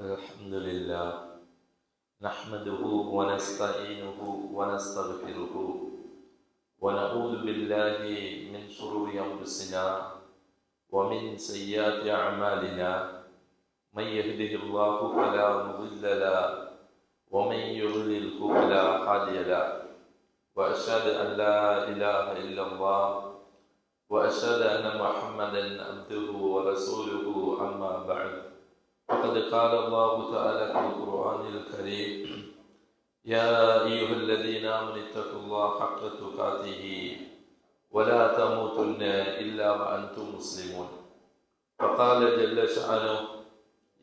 الحمد لله نحمده ونستعينه ونستغفره ونعوذ بالله من شرور أنفسنا ومن سيئات أعمالنا من يهده الله فلا مضل له ومن يضلله فلا هادي له وأشهد أن لا إله إلا الله وأشهد أن محمدا عبده ورسوله أما بعد فقد قال الله تعالى في القرآن الكريم يا أيها الذين آمنوا اتقوا الله حق تقاته ولا تموتن إلا وأنتم مسلمون فقال جل شأنه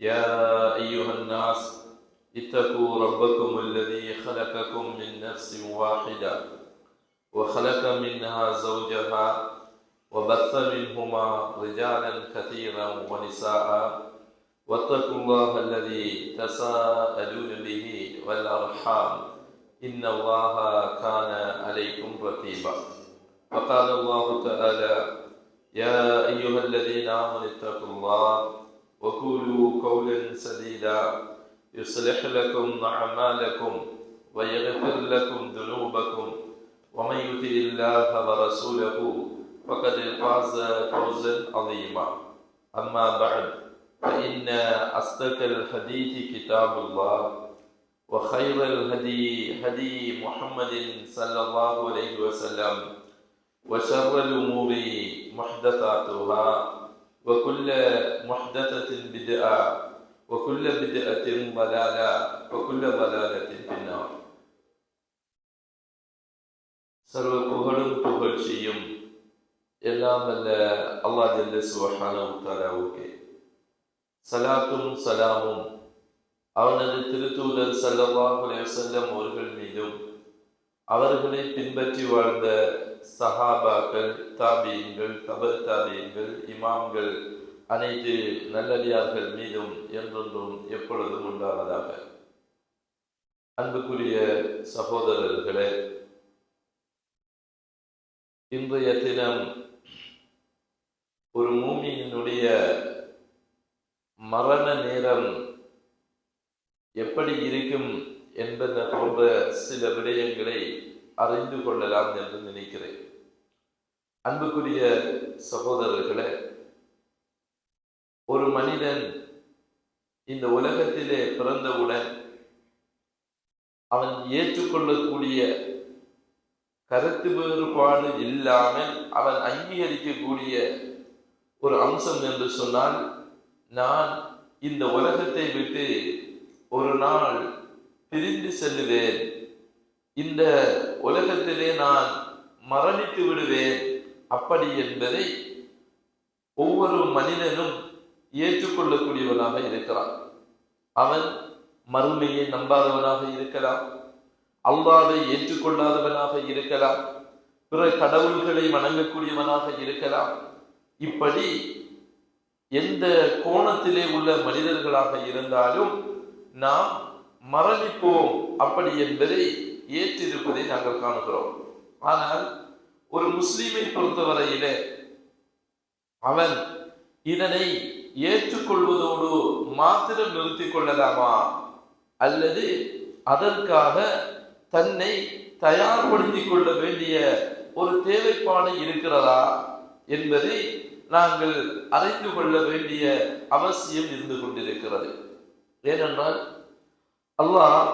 يا أيها الناس اتقوا ربكم الذي خلقكم من نفس واحدة وخلق منها زوجها وبث منهما رجالا كثيرا ونساء واتقوا الله الذي تساءلون به والأرحام إن الله كان عليكم رقيبا وقال الله تعالى يا أيها الذين آمنوا اتقوا الله وقولوا قولا سديدا يصلح لكم أعمالكم ويغفر لكم ذنوبكم ومن يطع الله ورسوله فقد فاز فوزا عظيما أما بعد فإن أصدق الحديث كتاب الله وخير الهدي هدي محمد صلى الله عليه وسلم وشر الأمور محدثاتها وكل محدثة بدعة وكل بدعة ضلالة وكل ضلالة في النار. சர்வ புகழும் புகழ்ச்சியும் எல்லாம் வல்ல அல்லாஹ் ஜல்ல சுப்ஹானஹு வ தஆலாவுக்கே சலாத்தும் சலாமும் அவனது திருத்தூதர் ஸல்லல்லாஹு அலைஹி வஸல்லம் அவர்கள் மீதும் அவர்களை பின்பற்றி வாழ்ந்த சஹாபாக்கள், தாபீன்கள், தபர் தாபீன்கள், இமாம்கள், அனைத்து நல்லடியார்கள் மீதும் என்றொன்றும் எப்பொழுதும் உண்டானதாக. அன்புக்குரிய சகோதரர்களே, இன்றைய தினம் ஒரு மூமியினுடைய மரண நேரம் எப்படி இருக்கும் என்பது போன்ற சில விடயங்களை அறிந்து கொள்ளலாம் என்று நினைக்கிறேன். அன்புக்குரிய சகோதரர்களே, ஒரு மனிதன் இந்த உலகத்திலே பிறந்தவுடன் அவன் ஏற்றுக்கொள்ளக்கூடிய கருத்து வேறுபாடு இல்லாமல் அவன் அங்கீகரிக்கக்கூடிய ஒரு அம்சம் என்று சொன்னால், நான் இந்த உலகத்தை விட்டு ஒரு நாள் பிரிந்து செல்லுவேன், இந்த உலகத்திலே நான் மரணித்து விடுவேன், அப்படி என்பதை ஒவ்வொரு மனிதனும் ஏற்றுக்கொள்ளக்கூடியவனாக இருக்கிறான். அவன் மறுமையை நம்பாதவனாக இருக்கலாம், அல்லாஹ்வை ஏற்றுக்கொள்ளாதவனாக இருக்கலாம், பிற கடவுள்களை வணங்கக்கூடியவனாக இருக்கலாம். இப்படி எந்த கோணத்திலே உள்ள மனிதர்களாக இருந்தாலும் நாம் மரணிப்போம் அப்படி என்பதை ஏற்றிருப்பதை நாங்கள் காணுகிறோம். ஆனால் ஒரு முஸ்லிமை பொறுத்தவரையிலே அவன் இதனை ஏற்றுக்கொள்வதோடு மாத்திரம் நிறுத்திக் கொள்ளலாமா, அல்லது அதற்காக தன்னை தயார்படுத்திக் கொள்ள வேண்டிய ஒரு தேவைப்பாடு இருக்கிறதா என்பதை நாங்கள் அறிந்து கொள்ள வேண்டிய அவசியம் இருந்து கொண்டிருக்கிறது. ஏனென்றால் அல்லாஹ்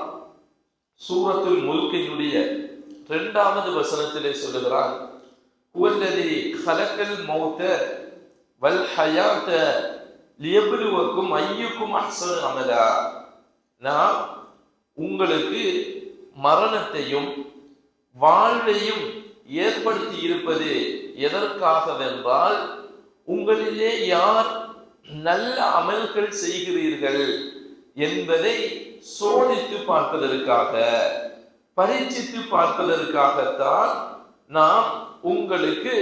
சூரத்துல் முல்கினுடைய 2வது வசனத்திலே சொல்லுகிறான், ஹுவல்லதி ஹலக்கல் மௌத வல் ஹயாத லியப்லுவக்கும் அய்யுக்கும் அஹ்ஸனு அமலா. நான் உங்களுக்கு மரணத்தையும் வாழ்வையும் ஏற்படுத்தி இருப்பது எதற்காகவென்றால், உங்களிலே யார் நல்ல அமல்கள் செய்கிறீர்கள் என்பதை சோதித்து பார்ப்பதற்காக, பரீட்சித்து பார்ப்பதற்காகத்தான் நாம் உங்களுக்கு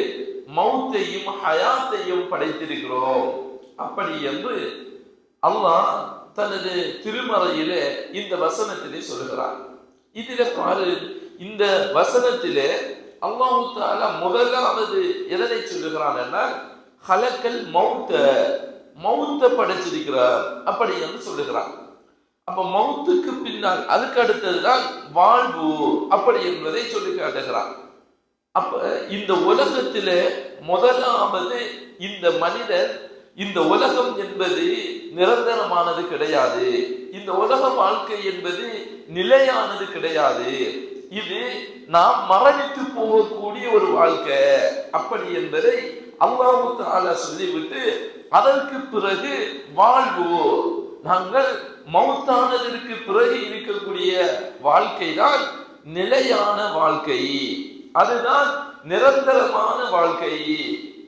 மௌத்தையும் ஹயாத்தையும் படைத்திருக்கிறோம் அப்படி என்று அல்லாஹ் தனது திருமறையிலே இந்த வசனத்திலே சொல்லுகிறார். இதிலே பாரு, இந்த வசனத்திலே அல்லாஹ் தஆலா முதலாவது எதனை சொல்லுகிறான் என்றால், ஹலக்கல் மௌத்த, மௌத்த படைச்சிருக்கிறார் அப்படி என்று சொல்லுகிறான். அப்ப மௌத்துக்கு பின்னால் அதுக்கு அடுத்ததுதான் வாழ்வு அப்படி என்பதை சொல்லி காட்டுகிறார். அப்ப இந்த உலகத்திலே முதலாவது இந்த மனிதன், இந்த உலகம் என்பது நிரந்தரமானது கிடையாது, இந்த உலக வாழ்க்கை என்பது நிலையானது கிடையாது, இது நாம் மரணித்து போகக்கூடிய ஒரு வாழ்க்கை அப்படி என்பதை அல்லாஹ் தஆலா சொல்லிவிட்டு அதற்கு பிறகு வாழ்வு, நாங்கள் மௌத்தானதற்கு பிறகு இருக்கக்கூடிய வாழ்க்கை தான் நிலையான வாழ்க்கை, அதுதான் நிரந்தரமான வாழ்க்கை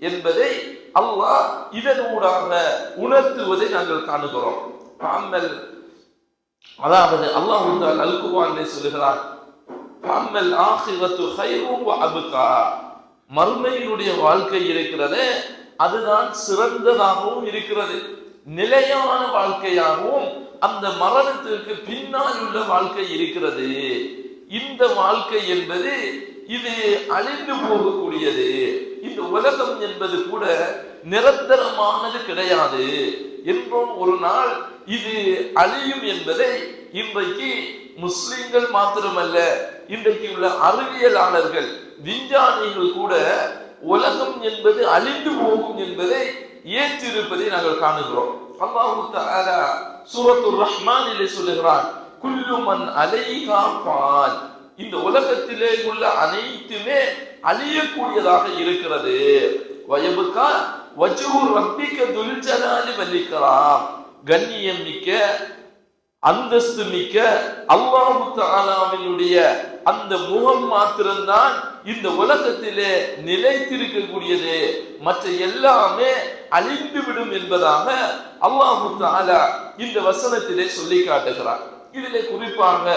என்பதை அல்லாஹ் இதனூடாக உணர்த்துவதை நாங்கள் காணுகிறோம். அதாவது அல்லாஹ் அல் குர்ஆனிலே சொல்கிறார், மறுமையினுடைய வாழ்க்கை இருக்கிறது, அதுதான் சிறந்ததாகவும் இருக்கிறது, நிலையான வாழ்க்கையாகவும் அந்த மரணத்திற்கு பின்னால் உள்ள வாழ்க்கை இருக்கிறது. இந்த வாழ்க்கை என்பது இது அழிந்து போகக்கூடியது, இந்த உலகம் என்பது கூட நிரந்தரமானது கிடையாது என்றும் ஒரு நாள் இது அழியும் என்பதை இன்றைக்கு முஸ்லிம்கள் மாத்திரமல்ல, இன்றைக்கு உள்ள அறிவியலாளர்கள் விஞ்ஞானிகள் கூட உலகம் என்பது அழிந்து போகும் என்பதை ஏற்றிருப்பதை நாங்கள் காணுகிறோம். அல்லாஹ் தஆலா சூரத்துர் ரஹ்மானிலே சொல்லுகிறான், குல்லு மன் அலைஹா ஃபான், இந்த உலகத்திலே உள்ள அனைத்துமே அழியக்கூடியதாக இருக்கிறது. வயபுகா வஜ்ஹு ரப்பிக துல் ஜலாலி வல் இக்ராம், கண்ணியம் மிக்க அந்தஸ்து மிக்க அல்லாஹ் தஆலாவினுடைய அந்த முகம் மாத்திரம்தான் இந்த உலகத்திலே நிலைத்திருக்கக்கூடியது, மற்ற எல்லாமே அழிந்துவிடும் என்பதாக அல்லாஹ் தஆலா இந்த வசனத்திலே சொல்லி காட்டுகிறார். இதிலே குறிப்பாக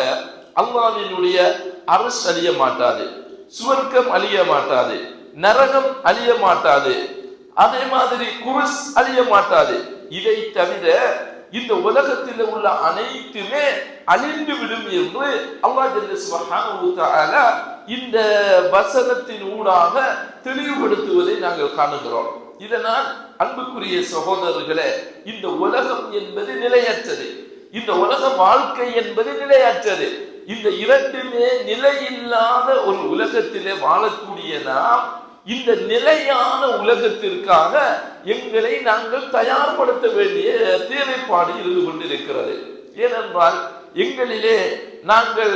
அல்லாஹ்வினுடைய அரசு அழிய மாட்டாது, சுவர்க்கம் அழிய மாட்டாது, நரகம் அழிய மாட்டாது, அதே மாதிரி குர்ஸ் அழிய மாட்டாது. இதை தவிர இந்த உலகத்தில் உள்ள அனைத்துமே அழிந்து விடும் என்று அல்லாஹ் ஜல்ல சுப்ஹானஹு தஆலா இந்த வசனத்தின் ஊடாக தெளிவுபடுத்துவதை நாங்கள் காணுகிறோம். இதனால் அன்புக்குரிய சகோதரர்களே, இந்த உலகம் என்பது நிலையற்றது, இந்த உலக வாழ்க்கை என்பது நிலையற்றது. இந்த இரண்டுமே நிலையில்லாத ஒரு உலகத்திலே வாழக்கூடிய நாம் இந்த நிலையான உலகத்திற்காக எங்களை நாங்கள் தயார்படுத்த வேண்டிய தேவைப்பாடு இருந்து கொண்டிருக்கிறது. ஏனென்றால் எங்களிலே நாங்கள்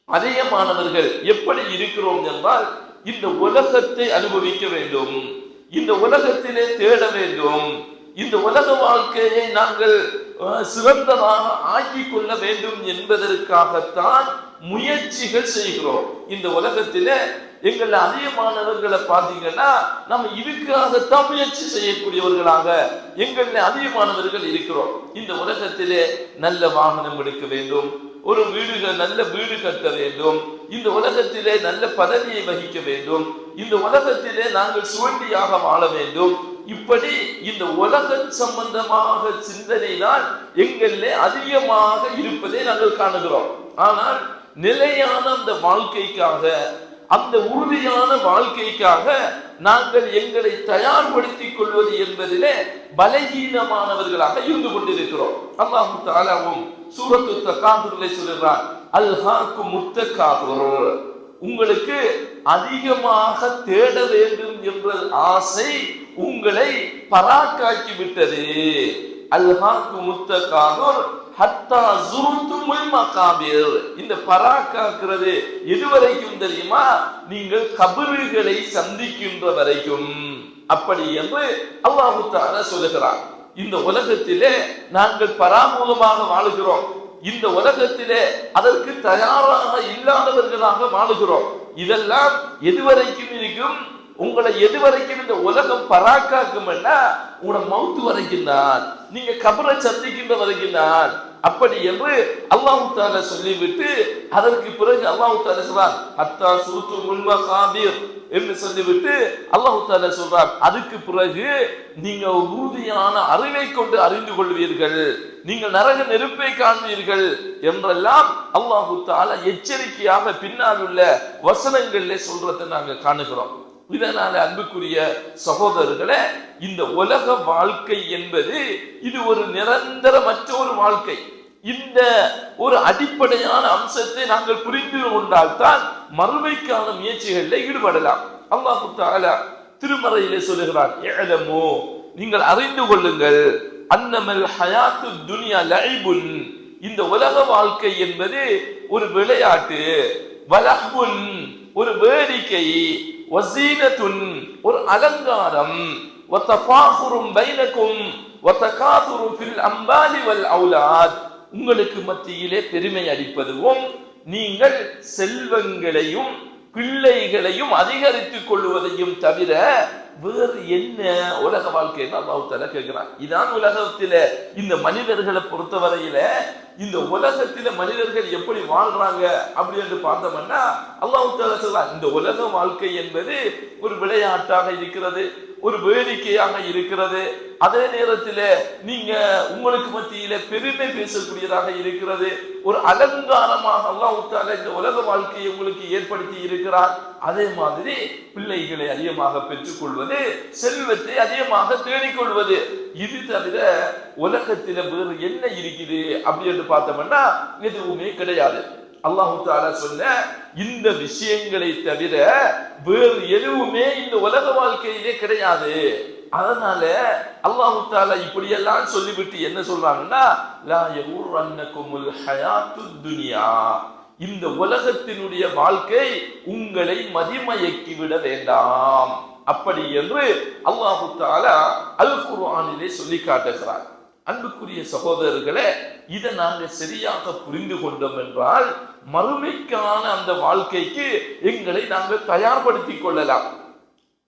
அதிகமானவர்கள் எப்படி இருக்கிறோம் என்றால், இந்த உலகத்தை அனுபவிக்க வேண்டும், இந்த உலகத்திலே தேட வேண்டும், இந்த உலக வாழ்க்கையை நாங்கள் சிறந்ததாக ஆக்கிக் கொள்ள வேண்டும் என்பதற்காகத்தான் முயற்சிகள் செய்கிறோம். இந்த உலகத்திலே எங்கள் அதிகமானவர்களை பார்த்தீங்கன்னா நம்ம இதுக்காகத்தான் முயற்சி செய்யக்கூடியவர்களாக எங்கள் அதிகமானவர்கள் இருக்கிறோம். இந்த உலகத்திலே நல்ல வாகனம் எடுக்க வேண்டும், ஒரு நல்ல வீடு கட்ட வேண்டும், இந்த உலகத்திலே நல்ல பதவியை வகிக்க வேண்டும், இந்த உலகத்திலே நாங்கள் சுவண்டியாக வாழ வேண்டும். இப்படி இந்த உலக சம்பந்தமாக சிந்தனை தான் எங்களிலே அதிகமாக இருப்பதை நாங்கள் காணுகிறோம். ஆனால் நிலையான அந்த வாழ்க்கைக்காக, அந்த உறுதியான வாழ்க்கைக்காக நாங்கள் எங்களை தயார்படுத்திக் கொள்வது என்பதிலே பலகீனமானவர்களாக இருந்து கொண்டிருக்கிறோம். அல்லாஹ் தஆலாவும் சூரத்து தகாதுரிலே சொல்கிறார், அல்ஹாக்கும் முத்தகாதுர், உங்களுக்கு அதிகமாக தேட வேண்டும் என்ற ஆசை உங்களை பராக்காக்கி விட்டது. அல்ஹாக்கும் முத்தகாதுர் ஹத்தா ஜுருத்துமுல் மகாபிர், இந்த பராக்காக்குறது எதுவரைக்கும் தெரியுமா? நீங்கள் கபறுகளை சந்திக்கின்ற வரைக்கும். அப்படி என்று அல்லாஹ் தஆலா சொல்லுகிறார். இந்த உலகத்திலே நாங்கள் பராமூலமாக வாழுகிறோம், இந்த உலகத்திலே அதற்கு தயாராக இல்லாதவர்களாக வாழுகிறோம். இதெல்லாம் எதுவரைக்கும் இருக்கும்? உங்களை எதுவரைக்கும் இந்த உலகம் பராக்காக்கும், உங்களோட மௌத்து வரைக்கும் தான், நீங்க கபரை சந்திக்கின்ற வரைக்கும் தான். அப்படி என்று அல்லாஹ் தஆலா சொல்லிவிட்டு அதற்கு பிறகு அல்லாஹ் தஆலா சொல்றார், ஹத்தா சுருத்துல் மகாபிர் என்று சொல்லிவிட்டு அல்லாஹ் தஆலா சொல்றார், அதுக்கு பிறகு நீங்க உறுதியான அறிவை கொண்டு அறிந்து கொள்வீர்கள், நீங்கள் நரக நெருப்பை காண்பீர்கள் என்றெல்லாம் அல்லாஹ் தஆலா எச்சரிக்கையாக பின்னால் உள்ள வசனங்களிலே சொல்றதை நாங்கள் காணுகிறோம். இதனால அன்புக்குரிய சகோதரர்களே, இந்த உலக வாழ்க்கை என்பது இது ஒரு நிரந்தரமற்ற ஒரு வாழ்க்கை, இந்த ஒரு அடிப்படையான அம்சத்தை நாங்கள் புரிந்து கொண்டால்தான் மறுமைக்கான முயற்சிகளில் ஈடுபடலாம். அல்லாஹ் தஆலா திருமறையிலே சொல்லுகிறார், இஅலமு, நீங்கள் அறிந்து கொள்ளுங்கள், அன்னமல் ஹயாத்து துன்யா லஐபுன், இந்த உலக வாழ்க்கை என்பது ஒரு விளையாட்டு, வலஹ்புன், ஒரு வேடிக்கை, வஸீனத்துன், ஒரு அலங்காரம், வதஃபாகுரும் பைனக்கும் வதகாதுரும் ஃபில் அம்வாலி வல் அவுலாத், உங்களுக்கு மத்தியிலே பெருமை அளிப்பதும் நீங்கள் செல்வங்களையும் பிள்ளைகளையும் அதிகரித்துக் கொள்வதையும் தவிர வேறு என்ன உலக வாழ்க்கைன்னு அல்லாஹ் தஆலா கேட்கிறான். இதான் உலகத்தில இந்த மனிதர்களை பொறுத்தவரையில இந்த உலகத்தில மனிதர்கள் எப்படி வாழ்றாங்க அப்படி என்று பார்த்தோம்னா அல்லாஹ் தஆலா சொல்றான், இந்த உலக வாழ்க்கை என்பது ஒரு விளையாட்டாக இருக்கிறது, ஒரு வேடிக்கையாக இருக்கிறது, அதே நேரத்தில் நீங்க உங்களுக்கு மத்தியில பெருமை பேசக்கூடியதாக இருக்கிறது, ஒரு அலங்காரமாக அல்லாஹ் தஆலா இந்த உலக வாழ்க்கையை உங்களுக்கு ஏற்படுத்தி இருக்கிறார். அதே மாதிரி பிள்ளைகளை அதிகமாக பெற்றுக்கொள்வது, செல்வத்தை அதிகமாக தேடிக்கொள்வது, இது தவிர உலகத்தில வேறு என்ன இருக்குது அப்படி என்று பார்த்தோம்னா எதுவுமே கிடையாது. அல்லாஹ் தஆலா சொன்ன இந்த விஷயங்களை தவிர வேறு எதுவுமே இந்த உலக வாழ்க்கையிலே கிடையாது. அதனால அல்லாஹ் தஆலா இப்படியெல்லாம் சொல்லிவிட்டு என்ன சொல்றாங்கன்னா, லா யகுர்ரன்னகுமுல் ஹயாத்துத் துன்யா, இந்த உலகத்தினுடைய வாழ்க்கை உங்களை மதிமயக்கி விட வேண்டாம் அப்படி என்று அல்லாஹ் தஆலா அல் குர்ஆனிலே சொல்லி காட்டுகிறார். அன்புக்குரிய சகோதரர்களே, இதை நாங்கள் சரியாக புரிந்து கொண்டோம் என்றால் மறுமைக்கான அந்த வாழ்க்கைக்கு எங்களை நாங்கள் தயார்படுத்திக் கொள்ளலாம்.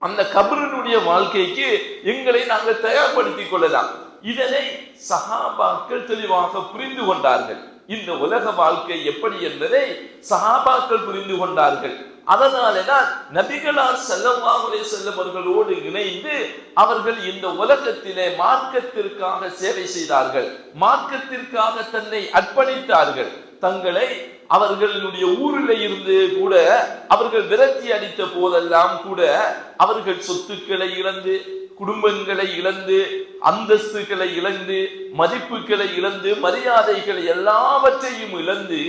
அந்த கபரினுடைய வாழ்க்கைக்கு எங்களை நாங்கள் தயார்படுத்திக் கொள்ளலாம். இதனை சஹாபாக்கள் தெளிவாக புரிந்து கொண்டார்கள். இந்த உலக வாழ்க்கை எப்படி என்பதை சஹாபாக்கள் புரிந்து கொண்டார்கள். அதனாலதான் நபிகளார் ஸல்லல்லாஹு அலைஹி வஸல்லம் அவர்களோடு இணைந்து அவர்கள் இந்த உலகத்திலே மார்க்கத்திற்காக சேவை செய்தார்கள், மார்க்கத்திற்காக தன்னை அர்ப்பணித்தார்கள். தங்களை அவர்களுடைய ஊரில் இருந்து கூட அவர்கள் விரட்டி அடித்த போதெல்லாம் கூட அவர்கள் சொத்துக்களை இழந்து, குடும்பங்களை இழந்து, அந்தஸ்துகளை இழந்து, மதிப்புகளை இழந்து, மரியாதைகளை எல்லாவற்றையும் இழந்து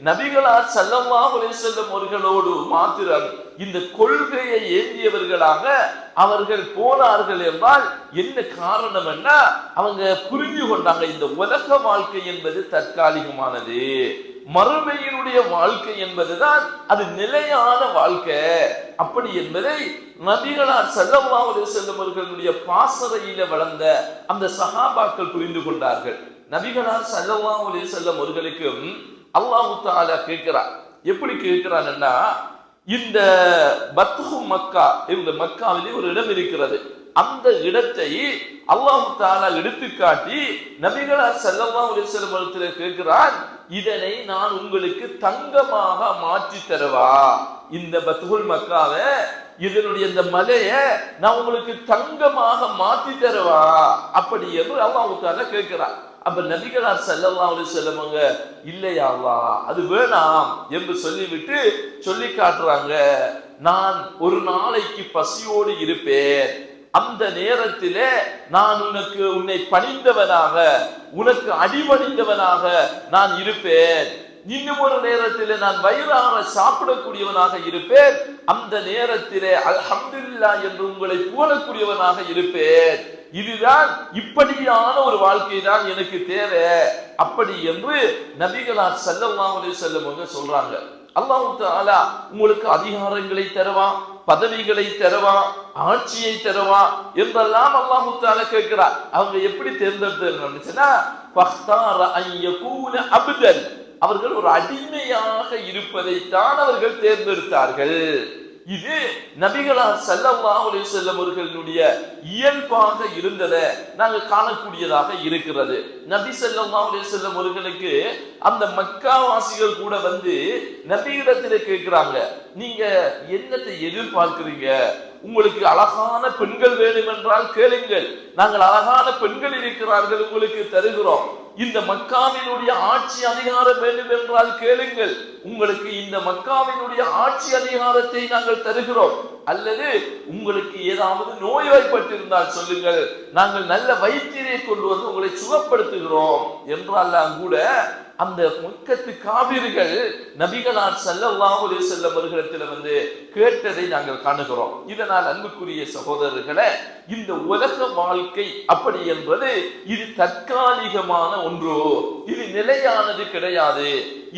நபிகளார் ஸல்லல்லாஹு அலைஹி வஸல்லம் அவர்களோடு மாத்திரம் இந்த கொள்கையை ஏந்தியவர்களாக அவர்கள் போனார்கள் என்றால் என்ன காரணம் என்ன? அவங்க புரிந்து கொண்டாங்க, இந்த உலக வாழ்க்கை என்பது தற்காலிகமானது, மறுமையினுடைய வாழ்க்கை என்பதுதான் அது நிலையான வாழ்க்கை அப்படி என்பதை நபிகளார் ஸல்லல்லாஹு அலைஹி வஸல்லம் அவர்களுடைய பாசறையில வளர்ந்த அந்த சஹாபாக்கள் புரிந்து கொண்டார்கள். நபிகளார் ஸல்லல்லாஹு அலைஹி வஸல்லம் அவர்களுக்கு அல்லாஹ் தஆலா கேட்கிறார். எப்படி கேட்கிறான்னா, இந்த பத்ஹு மக்கா, இந்த மக்காவிலே ஒரு இடம் இருக்கிறது, அந்த இடத்தை அல்லாஹ் தஆலா எடுத்து காட்டி நபிகளார் ஸல்லல்லாஹு அலைஹி வஸல்லம் அவர்கள் கேட்கிறார், இதனை நான் உங்களுக்கு தங்கமாக மாற்றி தரவா? இந்த பத்ஹுல் மக்காவை, இதனுடைய இந்த மலையை நான் உங்களுக்கு தங்கமாக மாற்றி தரவா அப்படி என்று அல்லாஹ் தஆலா கேட்கிறார். அப்ப நபிகளார் ஸல்லல்லாஹு அலைஹி வஸல்லம் அவங்க இல்லையா அல்லாஹ், அது வேணாம் என்று சொல்லிவிட்டு சொல்லி காட்டுறாங்க, நான் ஒரு நாளைக்கு பசியோடு இருப்பேன், அந்த நேரத்திலே நான் உன்னை பணிந்தவனாக, உனக்கு அடிபணிந்தவனாக நான் இருப்பேன். இன்னும் ஒரு நேரத்திலே நான் வயிறார சாப்பிடக்கூடியவனாக இருப்பேன், அந்த நேரத்திலே அல்ஹம்துலில்லாஹ் என்று உங்களை புகழக்கூடியவனாக இருப்பேன். இதுதான், இப்படியான ஒரு வாழ்க்கை தான் எனக்கு தேவை அப்படி என்று நபிகளார் ஸல்லல்லாஹு அலைஹி வஸல்லம் அவங்க சொல்றாங்க. அல்லாஹ் தஆலா உங்களுக்கு அதிகாரங்களை தருவா, பதவிகளை தருவா, ஆட்சியை தருவா என்றெல்லாம் அல்லாஹ் தஆலா கேட்கிறார். அவங்க எப்படி தேர்ந்தெடுத்தாங்கன்னா, ஃபக்தார அன் யகூன அப்தன், அவர்கள் ஒரு அடிமையாக இருப்பதைத்தான் அவர்கள் தேர்ந்தெடுத்தார்கள். இது நபிகளார் ஸல்லல்லாஹு அலைஹி வஸல்லம் அவர்களுடைய இயல்பாக இருந்ததை நாங்கள் காணக்கூடியதாக இருக்கிறது. நபி ஸல்லல்லாஹு அலைஹி வஸல்லம் அவர்களுக்கு அந்த மக்காவாசிகள் கூட வந்து நபியிடத்திலே கேட்கிறாங்க, நீங்க என்னத்தை எதிர்பார்க்கிறீங்க? உங்களுக்கு அழகான பெண்கள் வேண்டும் என்றால் கேளுங்கள், நாங்கள் அழகான பெண்கள் இருக்கிறார்கள் உங்களுக்கு தருகிறோம். இந்த மக்காவினுடைய ஆட்சி அதிகாரம் வேண்டும் என்றால் கேளுங்கள், உங்களுக்கு இந்த மக்காவினுடைய ஆட்சி அதிகாரத்தை நாங்கள் தருகிறோம். அல்லது உங்களுக்கு ஏதாவது நோய்வாய்ப்பட்டிருந்தால் சொல்லுங்கள், நாங்கள் நல்ல வைத்தியரை கொண்டு வந்து உங்களை சுகப்படுத்துகிறோம் என்றால் கூட அந்த மக்கத்து காவிர்கள் நபிகளார் ஸல்லல்லாஹு அலைஹி வஸல்லம் அவர்களிடத்தில் வந்து கேட்டதை நாங்கள் காணுகிறோம். இதனால் அன்புக்குரிய சகோதரர்களே, இந்த உலக வாழ்க்கை அப்படி என்பது இது தற்காலிகமான ஒன்று, இது நிலையானது கிடையாது.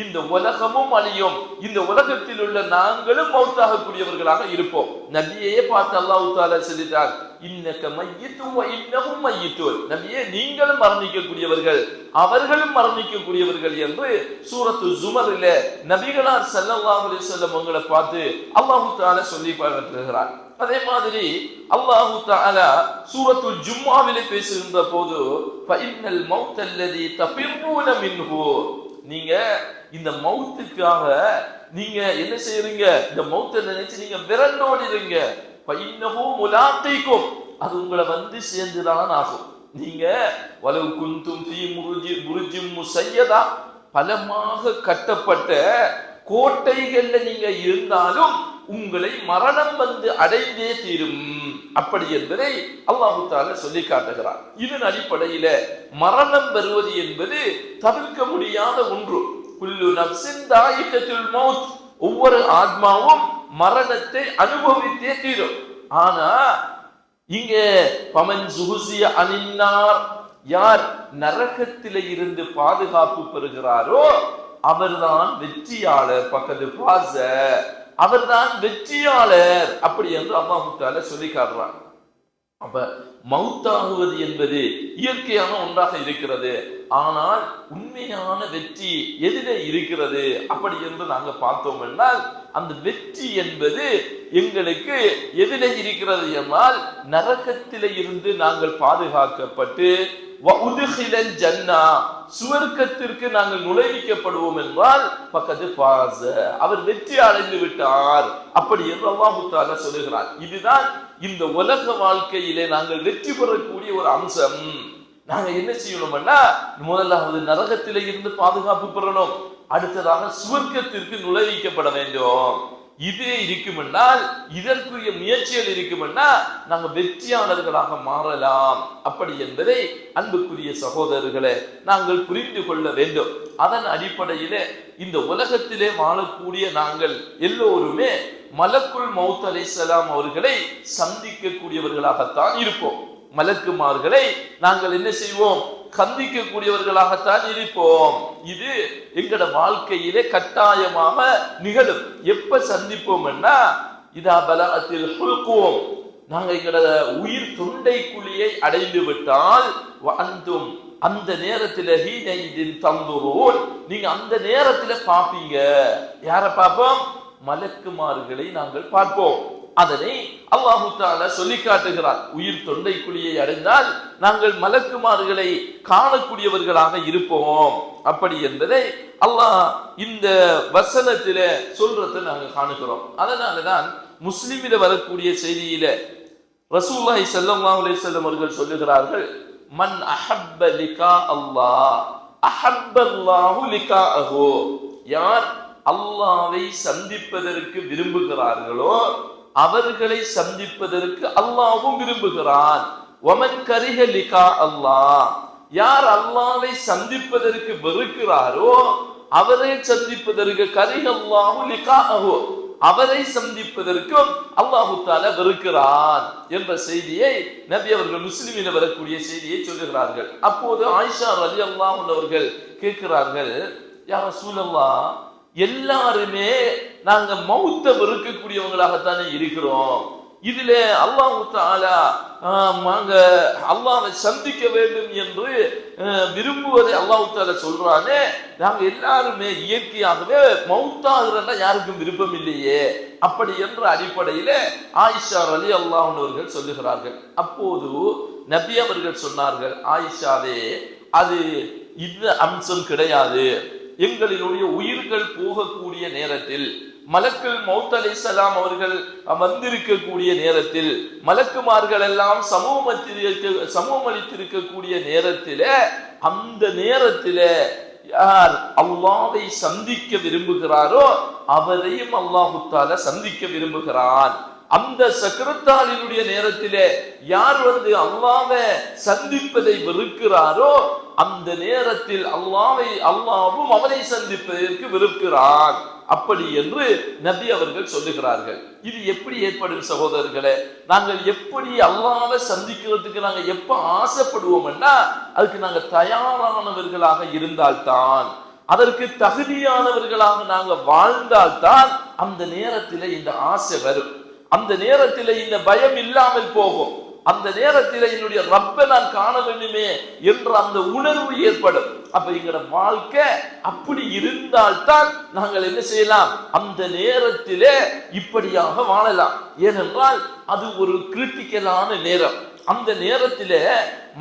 இந்த உலகமும் அழியும், இந்த உலகத்தில் உள்ள நாங்களும் மௌத்தாகக்கூடியவர்களாக இருப்போம். நபியே பார்த்து அல்லாஹ் தஆலா சொல்லிட்டார், இன்னக மய்யித்தும் வ இன்னஹும் மய்யித்தூன். நபியே நீங்களும் மரணிக்கக்கூடியவர்கள், அவர்களும் மரணிக்கக்கூடியவர்கள் என்று சூரத்து ஜுமரிலே நபிகளார் ஸல்லல்லாஹு அலைஹி வஸல்லம் அவங்களை பார்த்து அல்லாஹ் தஆலா சொல்லி காட்டுகிறார். அதே மாதிரி அல்லாஹ் தஆலா சூரத்துல் ஜும்ஆவிலே பேசுகின்ற போது ஃபஇன்னல் மௌத்தல்லதி தஃபிர்ரூன மின்ஹு, நீங்க இந்த மௌத்துக்காக நீங்க என்ன செய்றீங்க, இந்த மௌத்தை நினைச்சு நீங்க விரண்டோடிடுங்க. ஃபஇன்னஹு முலாகீக்கும், அது உங்களை வந்து சேர்ந்துதான் ஆகும். நீங்க வலவு குந்தும் ஃபீ புருஜின் முஸய்யதா, பலமாக கட்டப்பட்ட கோட்டைகள்ல நீங்க இருந்தாலும் உங்களை மரணம் வந்து அடைந்தே தீரும். அப்படி என்பதை அல்லாஹ் தஆலா சொல்லி காட்டுகிறார். இதன் அடிப்படையில மரணம் வருவது என்பது தவிர்க்க முடியாத ஒன்று. குல்லு நஃப்ஸின் தாயிகத்துல் மௌத், ஒவ்வொரு ஆத்மாவும் மரணத்தை அனுபவித்தே தீரும். ஆனா இங்க பமன் சுஹுசிய அனின்னார், யார் நரகத்தில இருந்து பாதுகாப்பு பெறுகிறாரோ அவர்தான் வெற்றியாளர். பக்கத்து பாச, அவர்தான் வெற்றியாளர். அப்படி என்று அல்லாஹ் தஆலா சொல்லி காட்டுறார். அப்ப மௌத்தாகுவது என்பது இயற்கையான ஒன்றாக இருக்கிறது. ஆனால் உண்மையான வெற்றி எதிலே இருக்கிறது அப்படி என்று நாங்க பார்த்தோம் என்றால், அந்த வெற்றி என்பது எங்களுக்கு எதிலே இருக்கிறது என்றால், நரகத்திலே இருந்து நாங்கள் பாதுகாக்கப்பட்டு சுவர்க்கத்திற்கு நாங்கள் நுழைவிக்கப்படுவோம் என்றால் பக்கத்து பாஸ, அவர் வெற்றி அடைந்து விட்டார். அப்படி என்று அல்லாஹ் தஆலா சொல்லுகிறார். இதுதான் இந்த உலக வாழ்க்கையிலே நாங்கள் வெற்றி பெறக்கூடிய ஒரு அம்சம். நாங்க என்ன செய்யணும்னா, முதலாவது நரகத்திலே இருந்து பாதுகாப்பு பெறணும், அடுத்ததாக சுவர்க்கத்திற்கு நுழைவிக்கப்பட வேண்டும். இது இருக்குமென்றால், இதற்குரிய முயற்சிகள் இருக்குமென்னா நாங்க வெற்றியாளர்களாக மாறலாம். அப்படி என்பதை அன்புக்குரிய சகோதரர்களை நாங்கள் புரிந்து கொள்ள வேண்டும். அதன் அடிப்படையிலே இந்த உலகத்திலே வாழக்கூடிய நாங்கள் எல்லோருமே மலக்குல் மௌத் அலைஹிஸ்ஸலாம் அவர்களை சந்திக்கக்கூடியவர்களாகத்தான் இருப்போம். மலக்குமார்களை நாங்கள் என்ன செய்வோம், சந்திக்கக்கூடியவர்களாகத்தான் இருப்போம். இது எங்கட வாழ்க்கையிலே கட்டாயமாக நிகழும். எப்ப சந்திப்போம்னா, இதா பலகத்தில் ஹுல்கூம், நாங்க எங்கட உயிர் தொண்டை குழியை அடைந்து விட்டால், அந்தும் அந்த நேரத்தில் ஹீனைதின் தந்துரூன், நீங்க அந்த நேரத்தில் பார்ப்பீங்க. யாரை பார்ப்போம்? மலக்குமார்களை நாங்கள் பார்ப்போம். அதனை அல்லாஹ் தஆலா சொல்லி காட்டுகிறார். உயிர் தொண்டை குழியை அடைந்தால் நாங்கள் மலக்குமார்களை காணக்கூடியவர்களாக இருப்போம். அப்படி என்பதை அல்லாஹ் இந்த வசனத்திலே சொல்றதை நாங்கள் காணுகிறோம். அதனாலதான் முஸ்லிமில வரக்கூடிய செய்தியில ரசூலுல்லாஹி ஸல்லல்லாஹு அலைஹி வஸல்லம் அவர்கள் சொல்லுகிறார்கள், மன் அஹப்ப லிகா அல்லாஹ் அஹப்பல்லாஹு லிகாஅஹு, யார் அல்லாஹ்வை சந்திப்பதற்கு விரும்புகிறார்களோ அவர்களை சந்திப்பதற்கு அல்லாஹ்வும் விரும்புகிறான். வமன் கரிஹ லிகா அல்லாஹ், யார் அல்லாஹ்வை சந்திப்பதற்கு வெறுக்கிறாரோ அவரை சந்திப்பதற்கு கரிஹ அல்லாஹு லிகாஅஹு, அவரை சந்திப்பதற்கும் அல்லாஹ் தஆலா வெறுக்கிறான் என்ற செய்தியை நபி அவர்கள் முஸ்லிமில வரக்கூடிய செய்தியை சொல்லுகிறார்கள். அப்போது ஆயிஷா ரலியல்லாஹு அன்ஹா அவர்கள் கேட்கிறார்கள், யா ரசூலல்லாஹ், எல்லாருமே நாங்க மௌத்த வெறுக்கக்கூடியவங்களாகத்தானே இருக்கிறோம். இதுல அல்லாஹ் தஆலா நாங்க அல்லாஹ்வை சந்திக்க வேண்டும் என்று விரும்புவதை அல்லாஹ் தஆலா சொல்றானே, நாங்க எல்லாருமே இயற்கையாகவே மௌத்தாகிறதா யாருக்கும் விருப்பம் இல்லையே. அப்படி என்ற அடிப்படையில ஆயிஷா ரலியல்லாஹு அன்ஹா அவர்கள் சொல்லுகிறார்கள். அப்போது நபி அவர்கள் சொன்னார்கள், ஆயிஷாவே, அது இந்த அம்சம் கிடையாது. எங்களினுடைய உயிர்கள் போகக்கூடிய நேரத்தில், மலக்குல் மௌத் அலைஹிஸ்ஸலாம் அவர்கள் வந்திருக்கக்கூடிய நேரத்தில், மலக்குமார்கள் எல்லாம் சமூகம் அளித்திருக்கக்கூடிய நேரத்திலே, அந்த நேரத்திலே யார் அல்லாஹ்வை சந்திக்க விரும்புகிறாரோ அவரையும் அல்லாஹ் தஆலா சந்திக்க விரும்புகிறான். அந்த சக்கரத்தாளினுடைய நேரத்திலே யார் அல்லாஹ்வை சந்திப்பதை வெறுக்கிறாரோ அந்த நேரத்தில் அல்லாஹ்வும் அவனை சந்திப்பதற்கு வெறுக்கிறான். அப்படி என்று நபி அவர்கள் சொல்லுகிறார்கள். இது எப்படி ஏற்படும் சகோதரர்களே? நாங்கள் எப்படி அல்லாஹ்வை சந்திக்கிறதுக்கு நாங்க எப்ப ஆசைப்படுவோம்னா அதுக்கு நாங்க தயாரானவர்களாக இருந்தால்தான், அதற்கு தகுதியானவர்களாக நாங்க வாழ்ந்தால்தான் அந்த நேரத்தில் இந்த ஆசை வரும். அந்த நேரத்தில் இந்த பயம் இல்லாமல் போகும். அந்த நேரத்தில் என்னுடைய ரப்பை நான் காண வேண்டுமே என்ற அந்த உணர்வு ஏற்படும். அப்ப எங்களோட வாழ்க்கை அப்படி இருந்தால்தான் நாங்கள் என்ன செய்யலாம், அந்த நேரத்திலே இப்படியாக வாழலாம். ஏனென்றால் அது ஒரு கிரிட்டிக்கலான நேரம். அந்த நேரத்திலே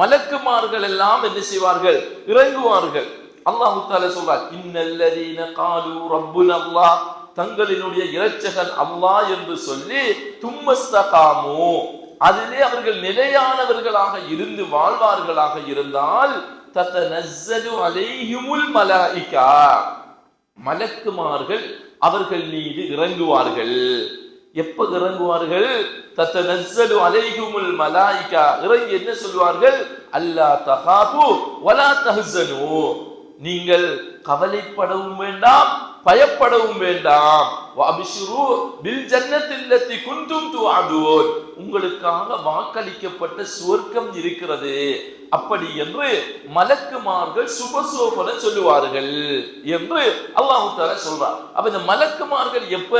மலக்குமார்கள் எல்லாம் என்ன செய்வார்கள், இறங்குவார்கள். அல்லாஹ் தஆலா சொல்றார், இன்னல்லதீன காலு ரப்புனல்லாஹ், தங்களினுடைய இரட்சகன் அல்லாஹ் என்று சொல்லி தும்மஸ்தகாமு, அதிலே அவர்கள் நிலையானவர்களாக இருந்து வாழ்வார்களாக இருந்தால் தத்தனஸ்ஸலு அலைஹிமுல் மலாயிகா, மலக்குமார்கள் அவர்கள் மீது இறங்குவார்கள். எப்ப இறங்குவார்கள்? தத்தனஸ்ஸலு அலைஹிமுல் மலாயிகா, இறங்கி என்ன சொல்வார்கள்? அல்லா தகாஃபு வலா தஹ்ஸனு, நீங்கள் கவலைப்படவும் வேண்டாம், பயப்படவும் வேண்டாம். வஅப்ஷிரு பில் ஜன்னத்தில்லதி குன்தும் துஅதுன், உங்களுக்காக வாக்களிக்கப்பட்ட சுவர்க்கம் இருக்கிறது. அப்படி என்று மலக்குமார்கள் சுபசோபன சொல்லுவார்கள் என்று அல்லாஹ் தஆலா சொல்றார். அப்ப இந்த மலக்குமார்கள் எப்ப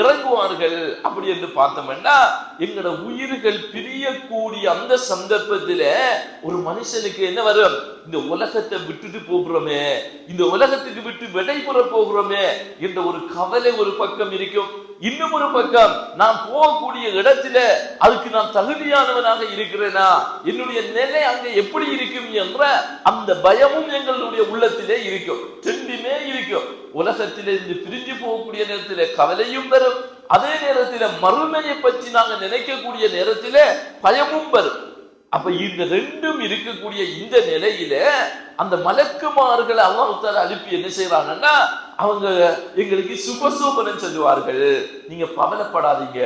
இறங்குவார்கள் அப்படி என்று பார்த்தோம்னா, எங்களோட உயிர்கள் பிரியக்கூடிய அந்த சந்தர்ப்பத்தில் ஒரு மனுஷனுக்கு என்ன வரும்? இந்த உலகத்தை விட்டுட்டு போகிறோமே, இந்த உலகத்துக்கு விட்டு விடைபெற போகிறோமே என்ற ஒரு கவலை ஒரு பக்கம் இருக்கும். இன்னும் ஒரு பக்கம், நான் போகக்கூடிய இடத்துல அதுக்கு நான் தகுதியானவனாக இருக்கிறேனா, என்னுடைய நிலை அங்க எப்படி இருக்கும் என்ற அந்த பயமும் எங்களுடைய உள்ளத்திலே இருக்கும். ரெண்டுமே இருக்கும். உலகத்திலிருந்து பிரிஞ்சு போகக்கூடிய நேரத்திலே கவலையும் வரும், அதே நேரத்தில் மறுமையை பற்றி நாங்கள் நினைக்கக்கூடிய நேரத்திலே பயமும் வரும். அப்ப இந்த ரெண்டும் இருக்கக்கூடிய இந்த நிலையில அந்த மலக்குமார்களை அல்லாஹ் தஆலா அனுப்பி என்ன செய்யறாங்கன்னா, அவங்க எங்களுக்கு சுபசோபனம் சொல்லுவார்கள். நீங்க கவலைப்படாதீங்க,